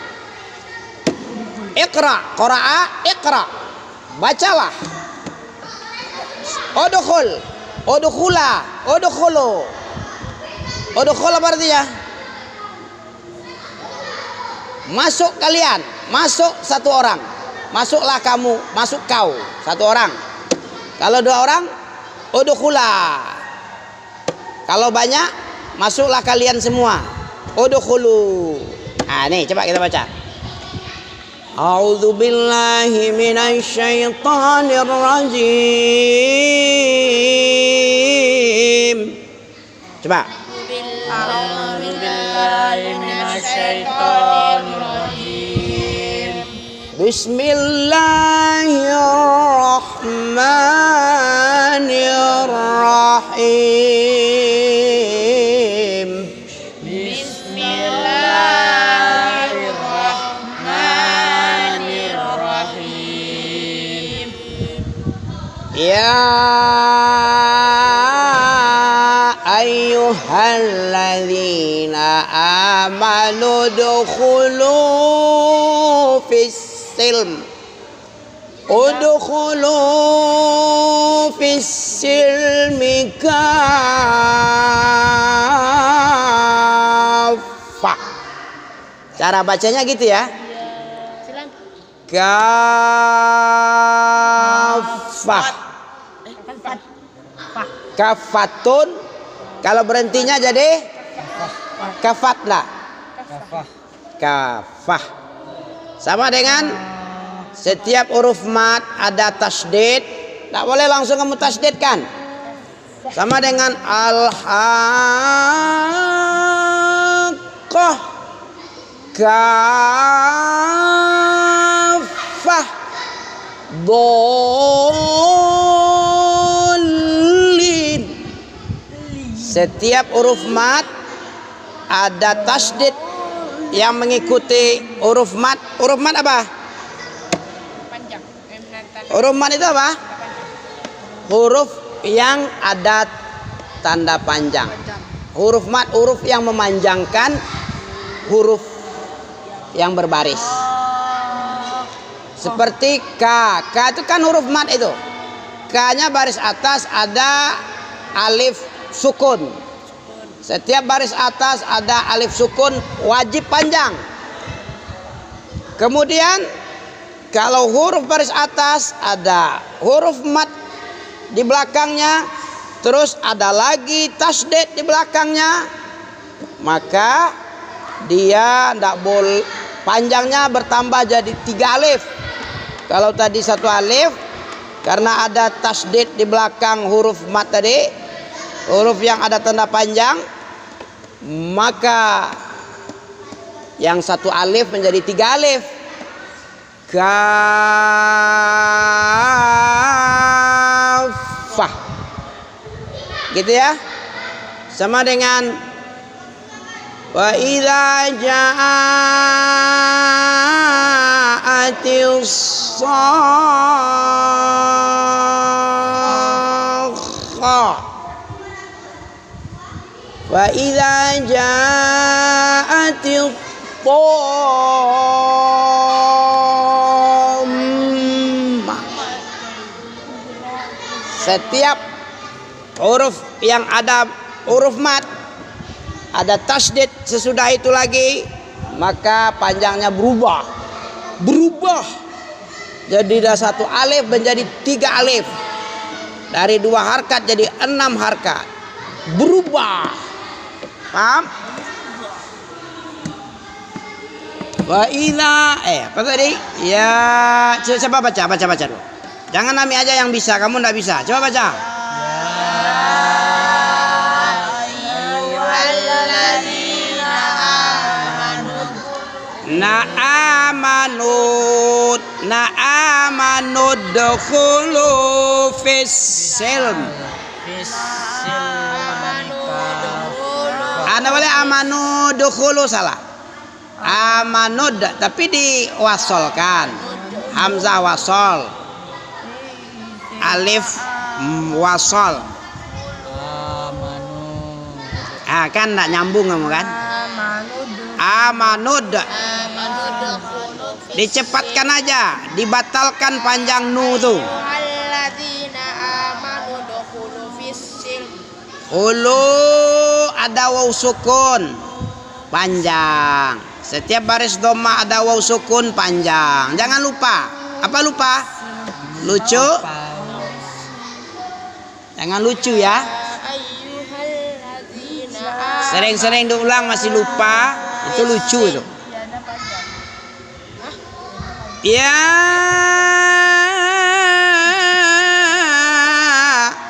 Iqra, qara'a, iqra. Bacalah. Udkhul, udkhula, udkhulu. Udkhul apa artinya? Masuk kalian, masuk satu orang. Masuklah kamu, masuk kau, satu orang. Kalau dua orang, udkhula. Kalau banyak, masuklah kalian semua. Udkhulu. Nih coba kita baca. A'udzu billahi minasy syaithanir rajim. Coba. A'udzu billahi minasy syaithanir rajim. Bismillahirrahmanirrahim. Bismillahirrahmanirrahim. Ya ayyuhalladzina amanu dukhulu fis-silm. Udkhulu fis-silmi kaffah. Cara bacanya gitu ya. Kaffah. Kafatun. Kalau berhentinya jadi kafatlah. Kafah. Sama dengan setiap huruf mat ada tasdid. Tak boleh langsung kamu tasdidkan. Sama dengan al-haqqah. Kafah. Dod. Setiap huruf mat ada tasdid yang mengikuti huruf mat. Huruf mat apa? Panjang. Huruf mat itu apa? Huruf yang ada tanda panjang. Huruf mat huruf yang memanjangkan huruf yang berbaris. Seperti K. K itu kan huruf mat itu. K-nya baris atas ada alif sukun. Setiap baris atas ada alif sukun wajib panjang. Kemudian kalau huruf baris atas ada huruf mat di belakangnya, terus ada lagi tasdid di belakangnya, maka dia tidak boleh, panjangnya bertambah jadi 3 alif. Kalau tadi 1 alif, karena ada tasdid di belakang huruf mat tadi, huruf yang ada tanda panjang, maka yang 1 alif menjadi 3 alif. Kafah, gitu ya. Sama dengan wa idza ja'atis sakhah, wa idza ja'atis dhammah. Setiap huruf yang ada huruf mat ada tasdid sesudah itu lagi, maka panjangnya berubah. Jadi dari 1 alif menjadi 3 alif, dari 2 harkat jadi 6 harkat, berubah. Paham? Wa idza apa tadi? Ya, coba baca dulu. Jangan Nami aja yang bisa, kamu enggak bisa. Coba baca. Na'amanud dukhulu fis silm. Anda boleh amanu dukhulu salah. Amanud tapi diwasolkan. Hamzah wasol. Alif wasol. Kan enggak nyambung kamu kan? Amanud. Dicepatkan aja, dibatalkan panjang nu tuh. Hulu ada waw sukun panjang. Setiap baris dhamma ada waw sukun panjang. Jangan lupa. Apa lupa? Lucu? Jangan lucu ya. Sering-sering diulang masih lupa, itu lucu itu. Ya,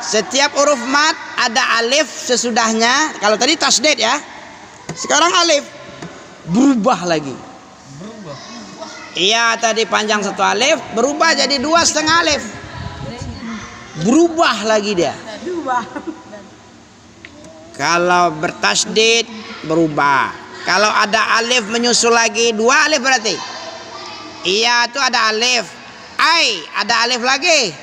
setiap huruf mat ada alif sesudahnya. Kalau tadi tasdid ya, sekarang alif berubah lagi. Iya, tadi panjang 1 alif berubah jadi 2,5 alif. Berubah lagi dia. Kalau bertasdid berubah. Kalau ada alif menyusul lagi 2 alif berarti. Iya, itu ada alif. Ai, ada alif lagi.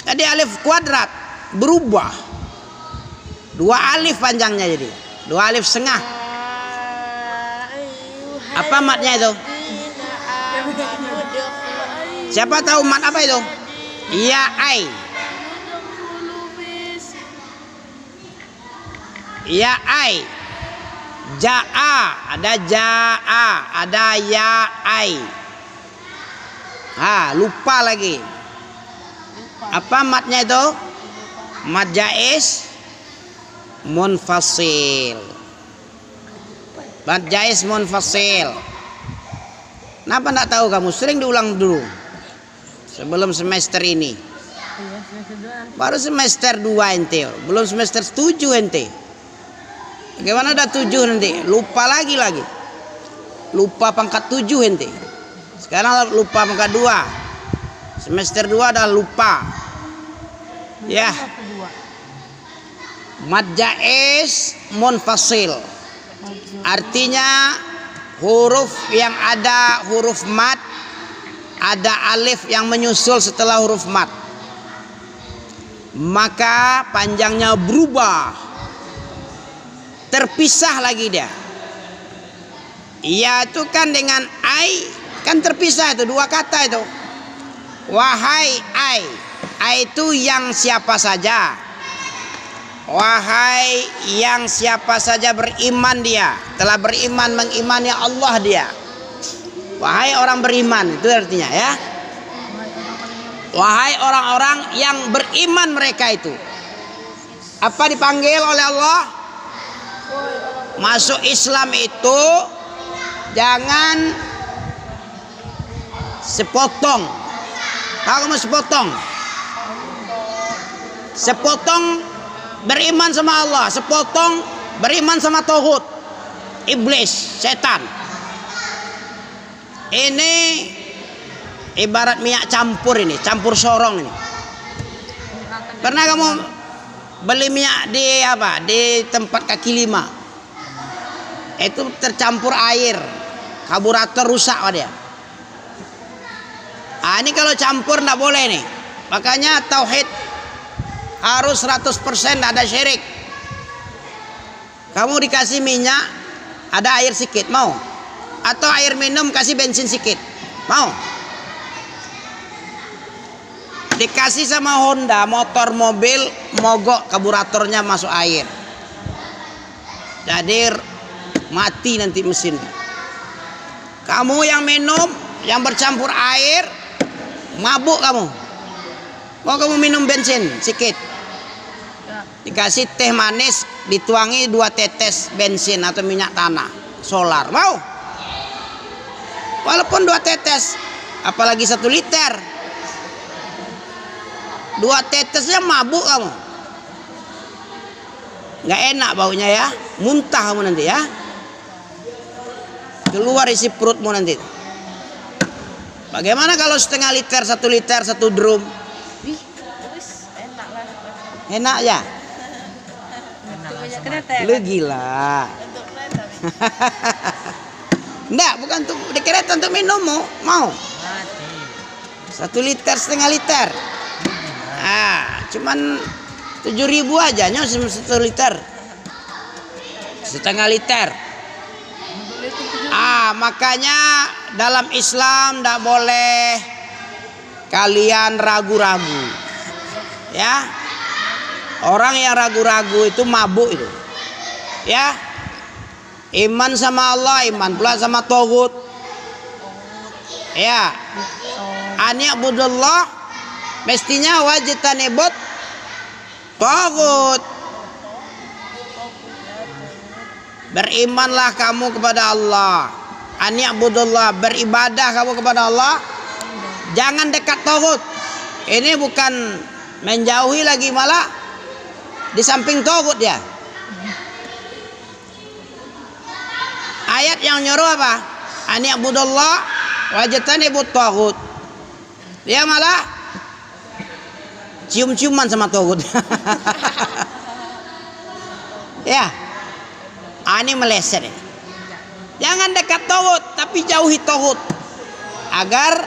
Tadi alif kuadrat berubah. 2 alif panjangnya jadi. 2 alif setengah. Apa matnya itu? Siapa tahu mat apa itu? Iya, ai. Iya, ai. Ja'a, ada ja'a, ada ya ai. Lupa lagi. Apa matnya itu? Mat jaiz munfasil. Mat jaiz munfasil. Kenapa enggak tahu kamu? Sering diulang dulu. Sebelum semester ini. Baru semester 2 ente, belum semester 7 ente. Bagaimana ada 7 nanti? Lupa lagi. Lupa pangkat 7 ente. Sekarang lupa pangkat 2. Semester 2 dah lupa. Ya. Mad jaiz munfasil. Artinya huruf yang ada huruf mad, ada alif yang menyusul setelah huruf mad, maka panjangnya berubah, terpisah lagi dia. Iya itu kan dengan ai kan terpisah, itu dua kata itu. Wahai ai itu yang siapa saja. Wahai yang siapa saja beriman, dia telah beriman, mengimani Allah dia. Wahai orang beriman, itu artinya ya. Wahai orang-orang yang beriman, mereka itu apa dipanggil oleh Allah? Masuk Islam itu jangan sepotong. Tahu kamu sepotong? Sepotong beriman sama Allah, sepotong beriman sama tauhid, iblis, setan. Ini ibarat minyak campur, ini campur sorong ini. Pernah kamu beli minyak di apa? Di tempat kaki lima. Itu tercampur air, karburator rusak dia. Ah, ini kalau campur enggak boleh nih. Makanya tauhid harus 100%, ada syirik. Kamu dikasih minyak, ada air sedikit, mau? Atau air minum kasih bensin sedikit, mau? Dikasih sama Honda, motor mobil mogok karburatornya masuk air, jadi mati nanti mesin. Kamu yang minum, yang bercampur air, mabuk kamu. Mau kamu minum bensin sedikit, dikasih teh manis, dituangi 2 tetes bensin atau minyak tanah solar, mau? Walaupun 2 tetes, apalagi 1 liter, 2 tetesnya mabuk kamu. Nggak enak baunya ya, muntah kamu nanti ya, keluar isi perutmu nanti. Bagaimana kalau setengah liter, 1 liter, 1 drum? Enak lah. Enak ya? Punya kereta ya? Lu gila. Untuk kereta. Enggak, bukan untuk di kereta, untuk minum mau? Mati. 1 liter, setengah liter. Ah, cuman 7.000 aja nyos 1 liter. Setengah liter. Ah, makanya dalam Islam tidak boleh kalian ragu-ragu. Ya. Orang yang ragu-ragu itu mabuk itu. Ya. Iman sama Allah, iman pula sama tauhid. Ya. Ani'budullah mestinya wajtanibut tauhid. Berimanlah kamu kepada Allah. Ani'budullah, beribadah kamu kepada Allah. Jangan dekat tauhid. Ini bukan menjauhi lagi, malah di samping tauhid ya. Ayat yang nyuruh apa? Ani'budullah wajtanibut tauhid. Dia malah cium-ciuman sama tauhid. Ya. Ini meleset. Jangan dekat tauhid, tapi jauhi tauhid agar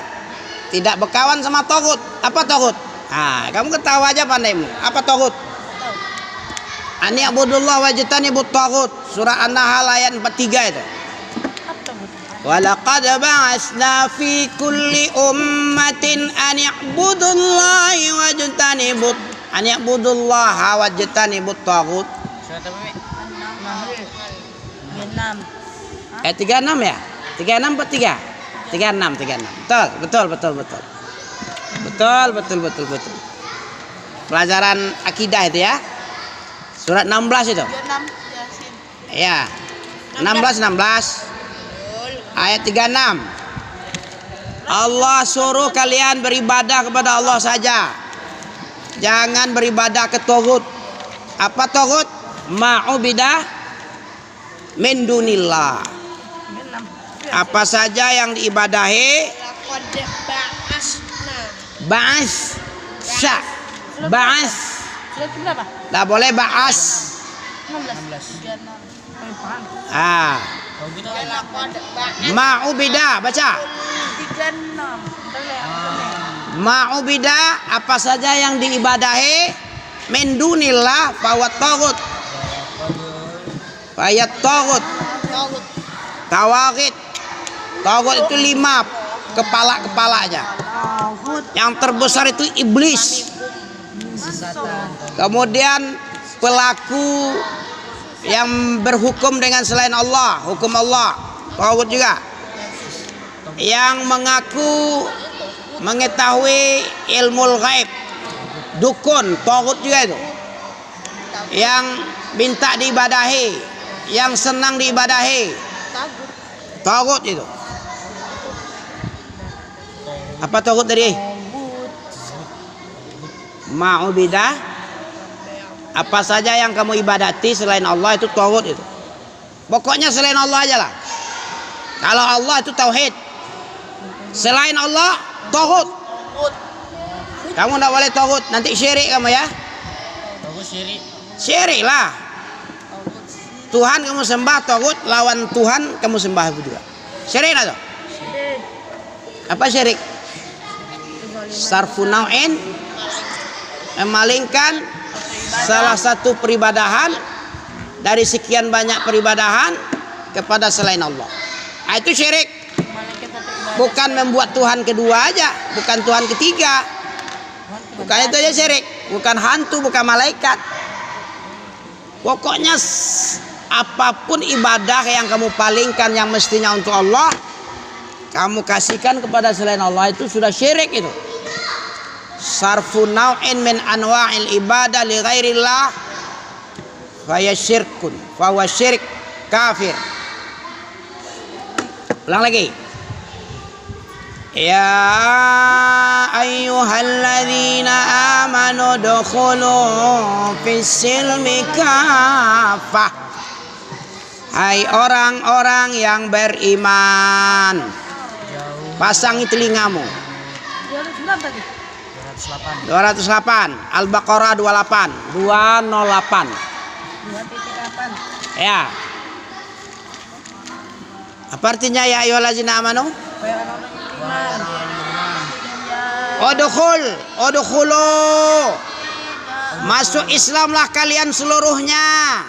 tidak berkawan sama tauhid. Apa tauhid? Ah, kamu ketawa aja pandaimu. Apa tauhid? Ani'budullah wajtanibut tauhid. Surah An-Nahl ayat 43 itu. Walaqad ba'atsna fi kulli ummatin ani'budullahi ani'budullaha wajtanibut tauhid. Surat apa, Mi? 6. 36 ya? 36 atau 3? 36. Betul. Pelajaran akidah itu ya. Surat 16 itu. 6 Yasin. Ya. 16 ayat 36. Allah suruh kalian beribadah kepada Allah saja. Jangan beribadah ke tauhid. Apa tauhid? Ma'ubidah min dunillah. Apa saja yang diibadahi. Laqad ba'asna. Ba'as Surat berapa? Nggak boleh ba'as. 16. 16. Ah, Oh gitu. ma'ubida baca. 36. Ma'ubida apa saja yang diibadahi min dunillah fawat tagut. Fayat tagut. Tawagit. Tagut itu 5 kepala-kepalanya. Yang terbesar itu iblis. Kemudian pelaku yang berhukum dengan selain Allah, hukum Allah, tagut juga. Yang mengaku mengetahui ilmu gaib, dukun, tagut juga itu. Yang minta diibadahi, yang senang diibadahi, tagut itu. Apa tagut tadi? Ma'ubidah. Apa saja yang kamu ibadati selain Allah itu tagut itu. Pokoknya selain Allah aja lah. Kalau Allah itu tauhid. Selain Allah tagut. Kamu tidak boleh tagut, nanti syirik kamu ya. Tagut syirik. Syirik lah. Tuhan kamu sembah, tagut lawan Tuhan kamu sembah juga. Syirik lah tuh. Apa syirik? Sarfu nau'in, memalingkan salah satu peribadahan dari sekian banyak peribadahan kepada selain Allah. Itu syirik. Bukan membuat Tuhan kedua aja, bukan Tuhan ketiga. Bukan itu aja syirik, bukan hantu, bukan malaikat. Pokoknya apapun ibadah yang kamu palingkan yang mestinya untuk Allah, kamu kasihkan kepada selain Allah, itu sudah syirik itu. Sarfu nau'in min anwa'il ibadah li ghairillah faya syirkun, fawa syirik kafir. Ulang lagi. Ya ayyuhalladzina amanu dukhulu fis silmi kafah. Hai orang-orang yang beriman, pasangi telingamu. 208 Al-Baqarah 208 ya. Apa artinya ya ayyuhalladzina amanu? Udkhulu masuk Islamlah kalian seluruhnya.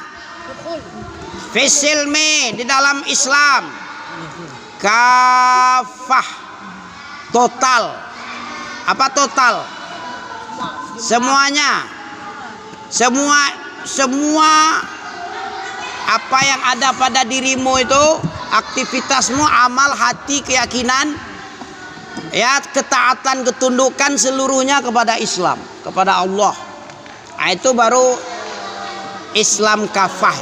Fisilmi di dalam Islam. Kafah total. Apa total? Semuanya. Semua apa yang ada pada dirimu itu, aktivitasmu, amal, hati, keyakinan, ya, ketaatan, ketundukan seluruhnya kepada Islam, kepada Allah. Nah, itu baru Islam kafah.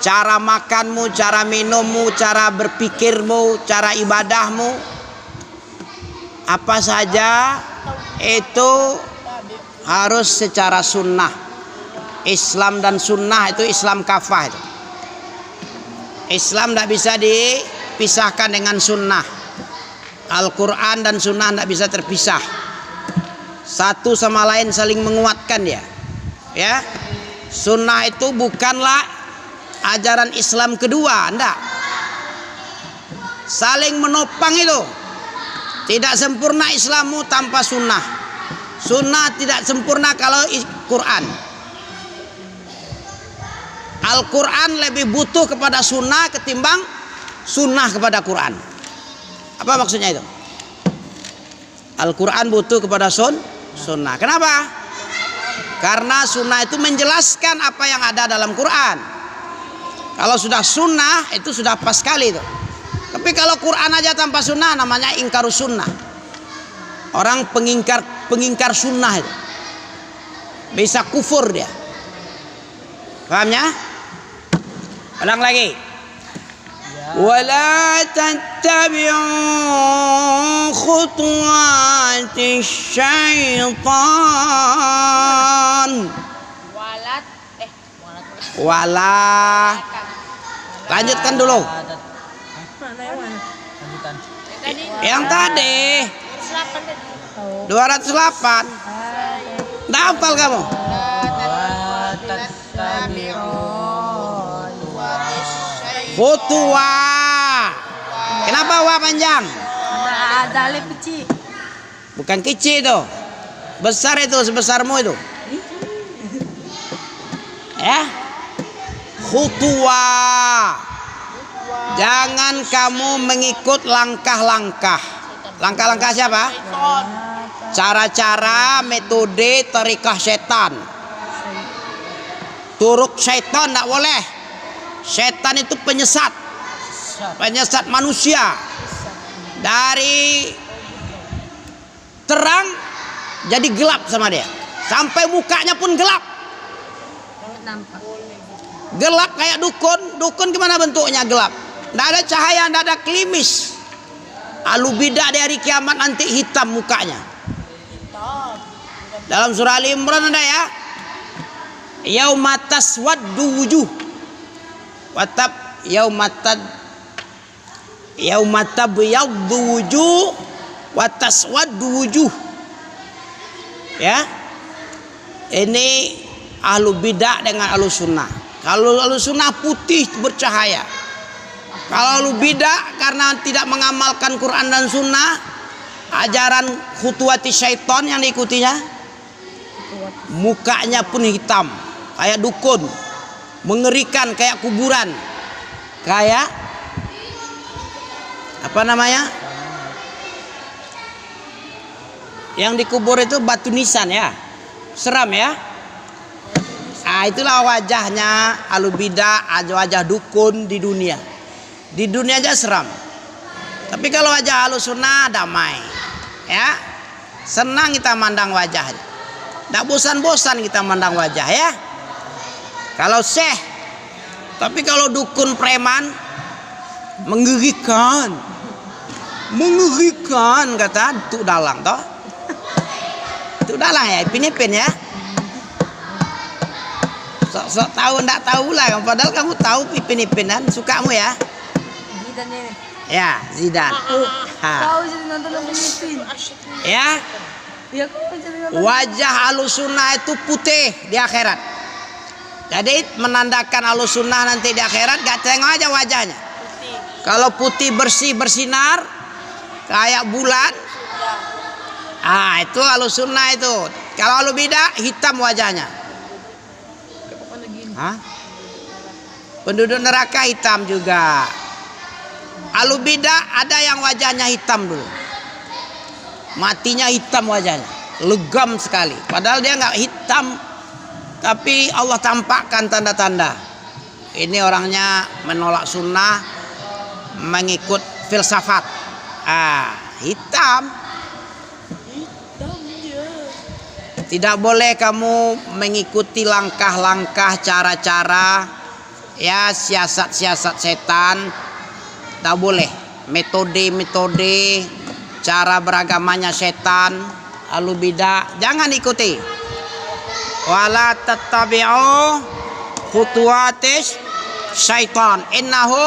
Cara makanmu, cara minummu, cara berpikirmu, cara ibadahmu, apa saja itu harus secara sunnah. Islam dan sunnah itu Islam kafah itu. Islam tidak bisa dipisahkan dengan sunnah. Al-Quran dan sunnah tidak bisa terpisah. Satu sama lain saling menguatkan dia. Ya, sunnah itu bukanlah ajaran Islam kedua, enggak. Saling menopang itu. Tidak sempurna Islammu tanpa sunnah. Sunnah tidak sempurna kalau Quran. Al-Quran lebih butuh kepada sunnah ketimbang sunnah kepada Quran. Apa maksudnya itu? Al-Quran butuh kepada sunnah. Kenapa? Karena sunnah itu menjelaskan apa yang ada dalam Quran. Kalau sudah sunnah itu sudah pas sekali itu. Tapi kalau Quran aja tanpa sunnah namanya ingkarus sunnah. Orang pengingkar sunnah itu. Bisa kufur dia. Pahamnya? Ulang lagi. Wala tattabi'u khutuwatis syaitan. Wala. Lanjutkan dulu. Lanjutan. Yang tadi 208. Nggak hafal kamu? Khutuwa. Kenapa wa panjang? Ada alif kecil. Bukan kecil itu. Besar itu, sebesarmu itu. Ya. Khutuwa. Jangan kamu mengikut langkah-langkah. Langkah-langkah siapa? Cara-cara, metode, tarikah setan. Turuk setan tidak boleh. Setan itu penyesat. Penyesat manusia. Dari terang jadi gelap sama dia. Sampai mukanya pun gelap. Gelap kayak dukun. Dukun gimana bentuknya gelap? Tidak ada cahaya, tidak ada klimis. Ahlu bidah di hari kiamat nanti hitam mukanya. Dalam surah Ali Imran ada ya. Yauma taswaddu wujuh. Watab yauma tabyaddu wujuh wa taswaddu wujuh. Ya. Ini ahlu bidah dengan ahlu sunnah. Kalau ahlu sunnah putih bercahaya. Kalau ahlu bidah karena tidak mengamalkan Quran dan sunnah, ajaran khutuwati syaitan yang diikutinya, mukanya pun hitam kayak dukun, mengerikan kayak kuburan, kayak apa namanya, yang dikubur itu batu nisan ya, seram ya. Nah, itulah wajahnya ahlu bidah, wajah dukun di dunia. Di dunia aja seram. Tapi kalau wajah ahlu sunnah damai, ya, senang kita mandang wajahnya. Tidak bosan-bosan kita mandang wajah ya. Kalau syekh, tapi kalau dukun preman mengerikan, kata Tuk Dalang toh. Tuk Dalang ya, Ipin ya. Sok tahu ndak tahu lah, padahal kamu tahu Ipin-Ipinan sukamu ya. Zidan ini. Ya, Zidan. Tahu jadi nonton Ipin. Ya. Ya kok jadi nonton. Wajah Ahlussunnah itu putih di akhirat. Jadi menandakan Ahlussunnah nanti di akhirat, gak tengok aja wajahnya. Kalau putih bersih bersinar kayak bulan, itu Ahlussunnah itu. Kalau ahlu bidah hitam wajahnya. Penduduk neraka hitam juga. Ahlu bidah ada yang wajahnya hitam dulu, matinya hitam wajahnya, legam sekali. Padahal dia nggak hitam, tapi Allah tampakkan tanda-tanda. Ini orangnya menolak sunnah, mengikut filsafat. Hitam. Tidak boleh kamu mengikuti langkah-langkah, cara-cara, ya, siasat-siasat setan. Tidak boleh. Metode-metode, cara beragamanya setan, ahlu bidah, jangan ikuti. Wala tattabi'u khutuwatis syaitan. Innahu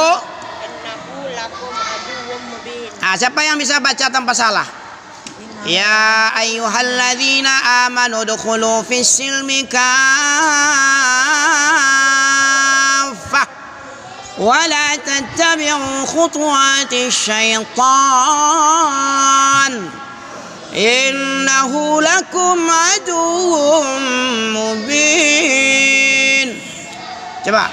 lakum aduwwum mubin. Siapa yang bisa baca tanpa salah? Ya ayyuhalladzina amanu dukhulu fis silmi kaffah wa la tattabi'u khutuwatis syaitan innahu lakum aduwwum mubin. Coba.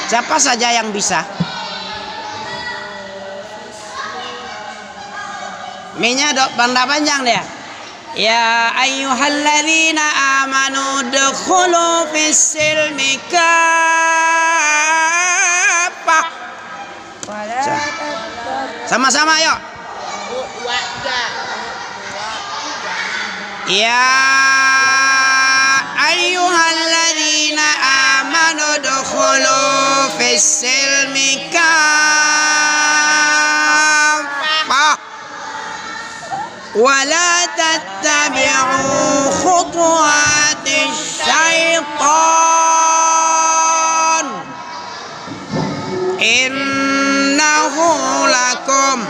Siapa saja yang bisa? Minya dok banda panjang dia. Ya ayyuhalladzina amanu dukhulu fis silmi kaffah. Sama-sama yuk. Ya ayyuhalladzina amanu dukhulu fis silmi kaffah wa la tattabi'u khutuwatis syaitan innahu lakum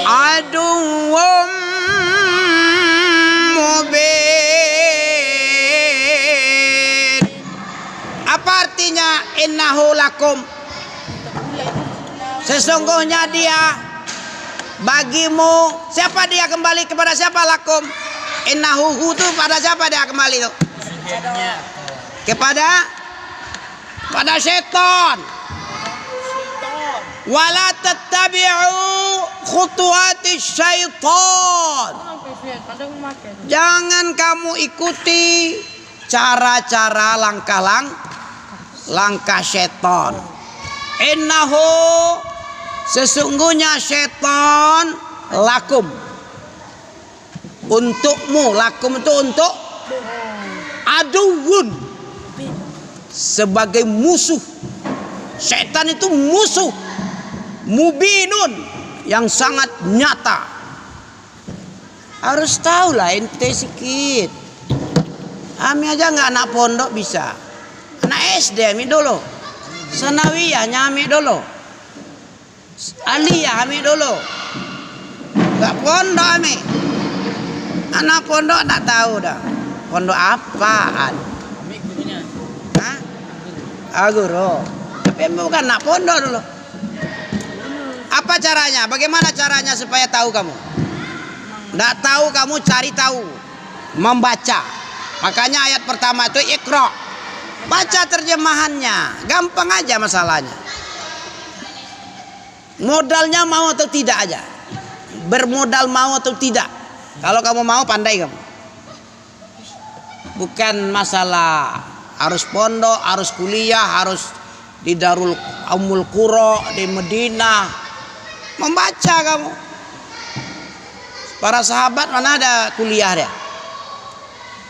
aduwwum lakum. Sesungguhnya dia bagimu. Siapa dia kembali kepada siapa lakum? Innahu itu pada siapa dia kembali itu? Pada setan. Wala tattabi'u khutuwati syaitan. Jangan kamu ikuti cara-cara langkah setan. Innahu sesungguhnya setan lakum untukmu. Lakum itu untuk aduun, sebagai musuh. Setan itu musuh mubinun, yang sangat nyata. Harus tahu lah ente sikit. Ami aja nggak anak pondok bisa. Anak SD ami dulu. Sanawiyahnya ami dulu. Aliyah ami dulu. Nggak pondok ami. Anak pondok tak tahu dah. Pondok apaan? Ami gurunya. Hah? Guru. Tapi bukan anak pondok dulu. Apa caranya? Bagaimana caranya supaya tahu kamu? Nggak tahu kamu cari tahu. Membaca. Makanya ayat pertama itu Iqra. Baca terjemahannya. Gampang aja masalahnya. Modalnya mau atau tidak aja. Bermodal mau atau tidak. Kalau kamu mau pandai kamu. Bukan masalah harus pondok, harus kuliah, harus di Darul Ummul Qura di Madinah. Membaca kamu. Para sahabat mana ada kuliah dia?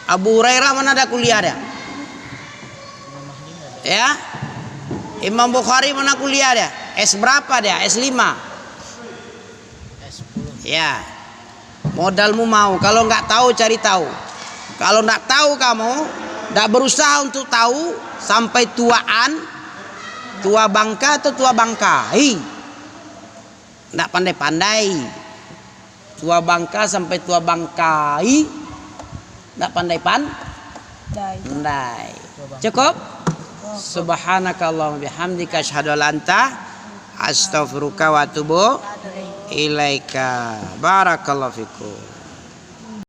Abu Hurairah mana ada kuliah dia? Ya. Imam Bukhari mana kuliah dia? S berapa dia? S5. S10. Ya. Modalmu mau. Kalau nggak tahu cari tahu. Kalau nggak tahu kamu nggak berusaha untuk tahu sampai tuaan, tua bangka atau tua bangkai. Nggak pandai-pandai. Tua bangka sampai tua bangkai. Nggak pandai. Cukup? Subhanakallahumma bihamdika asyhadu an la ilaha illa anta astaghfiruka wa atubu ilaika. Barakallahu fikum.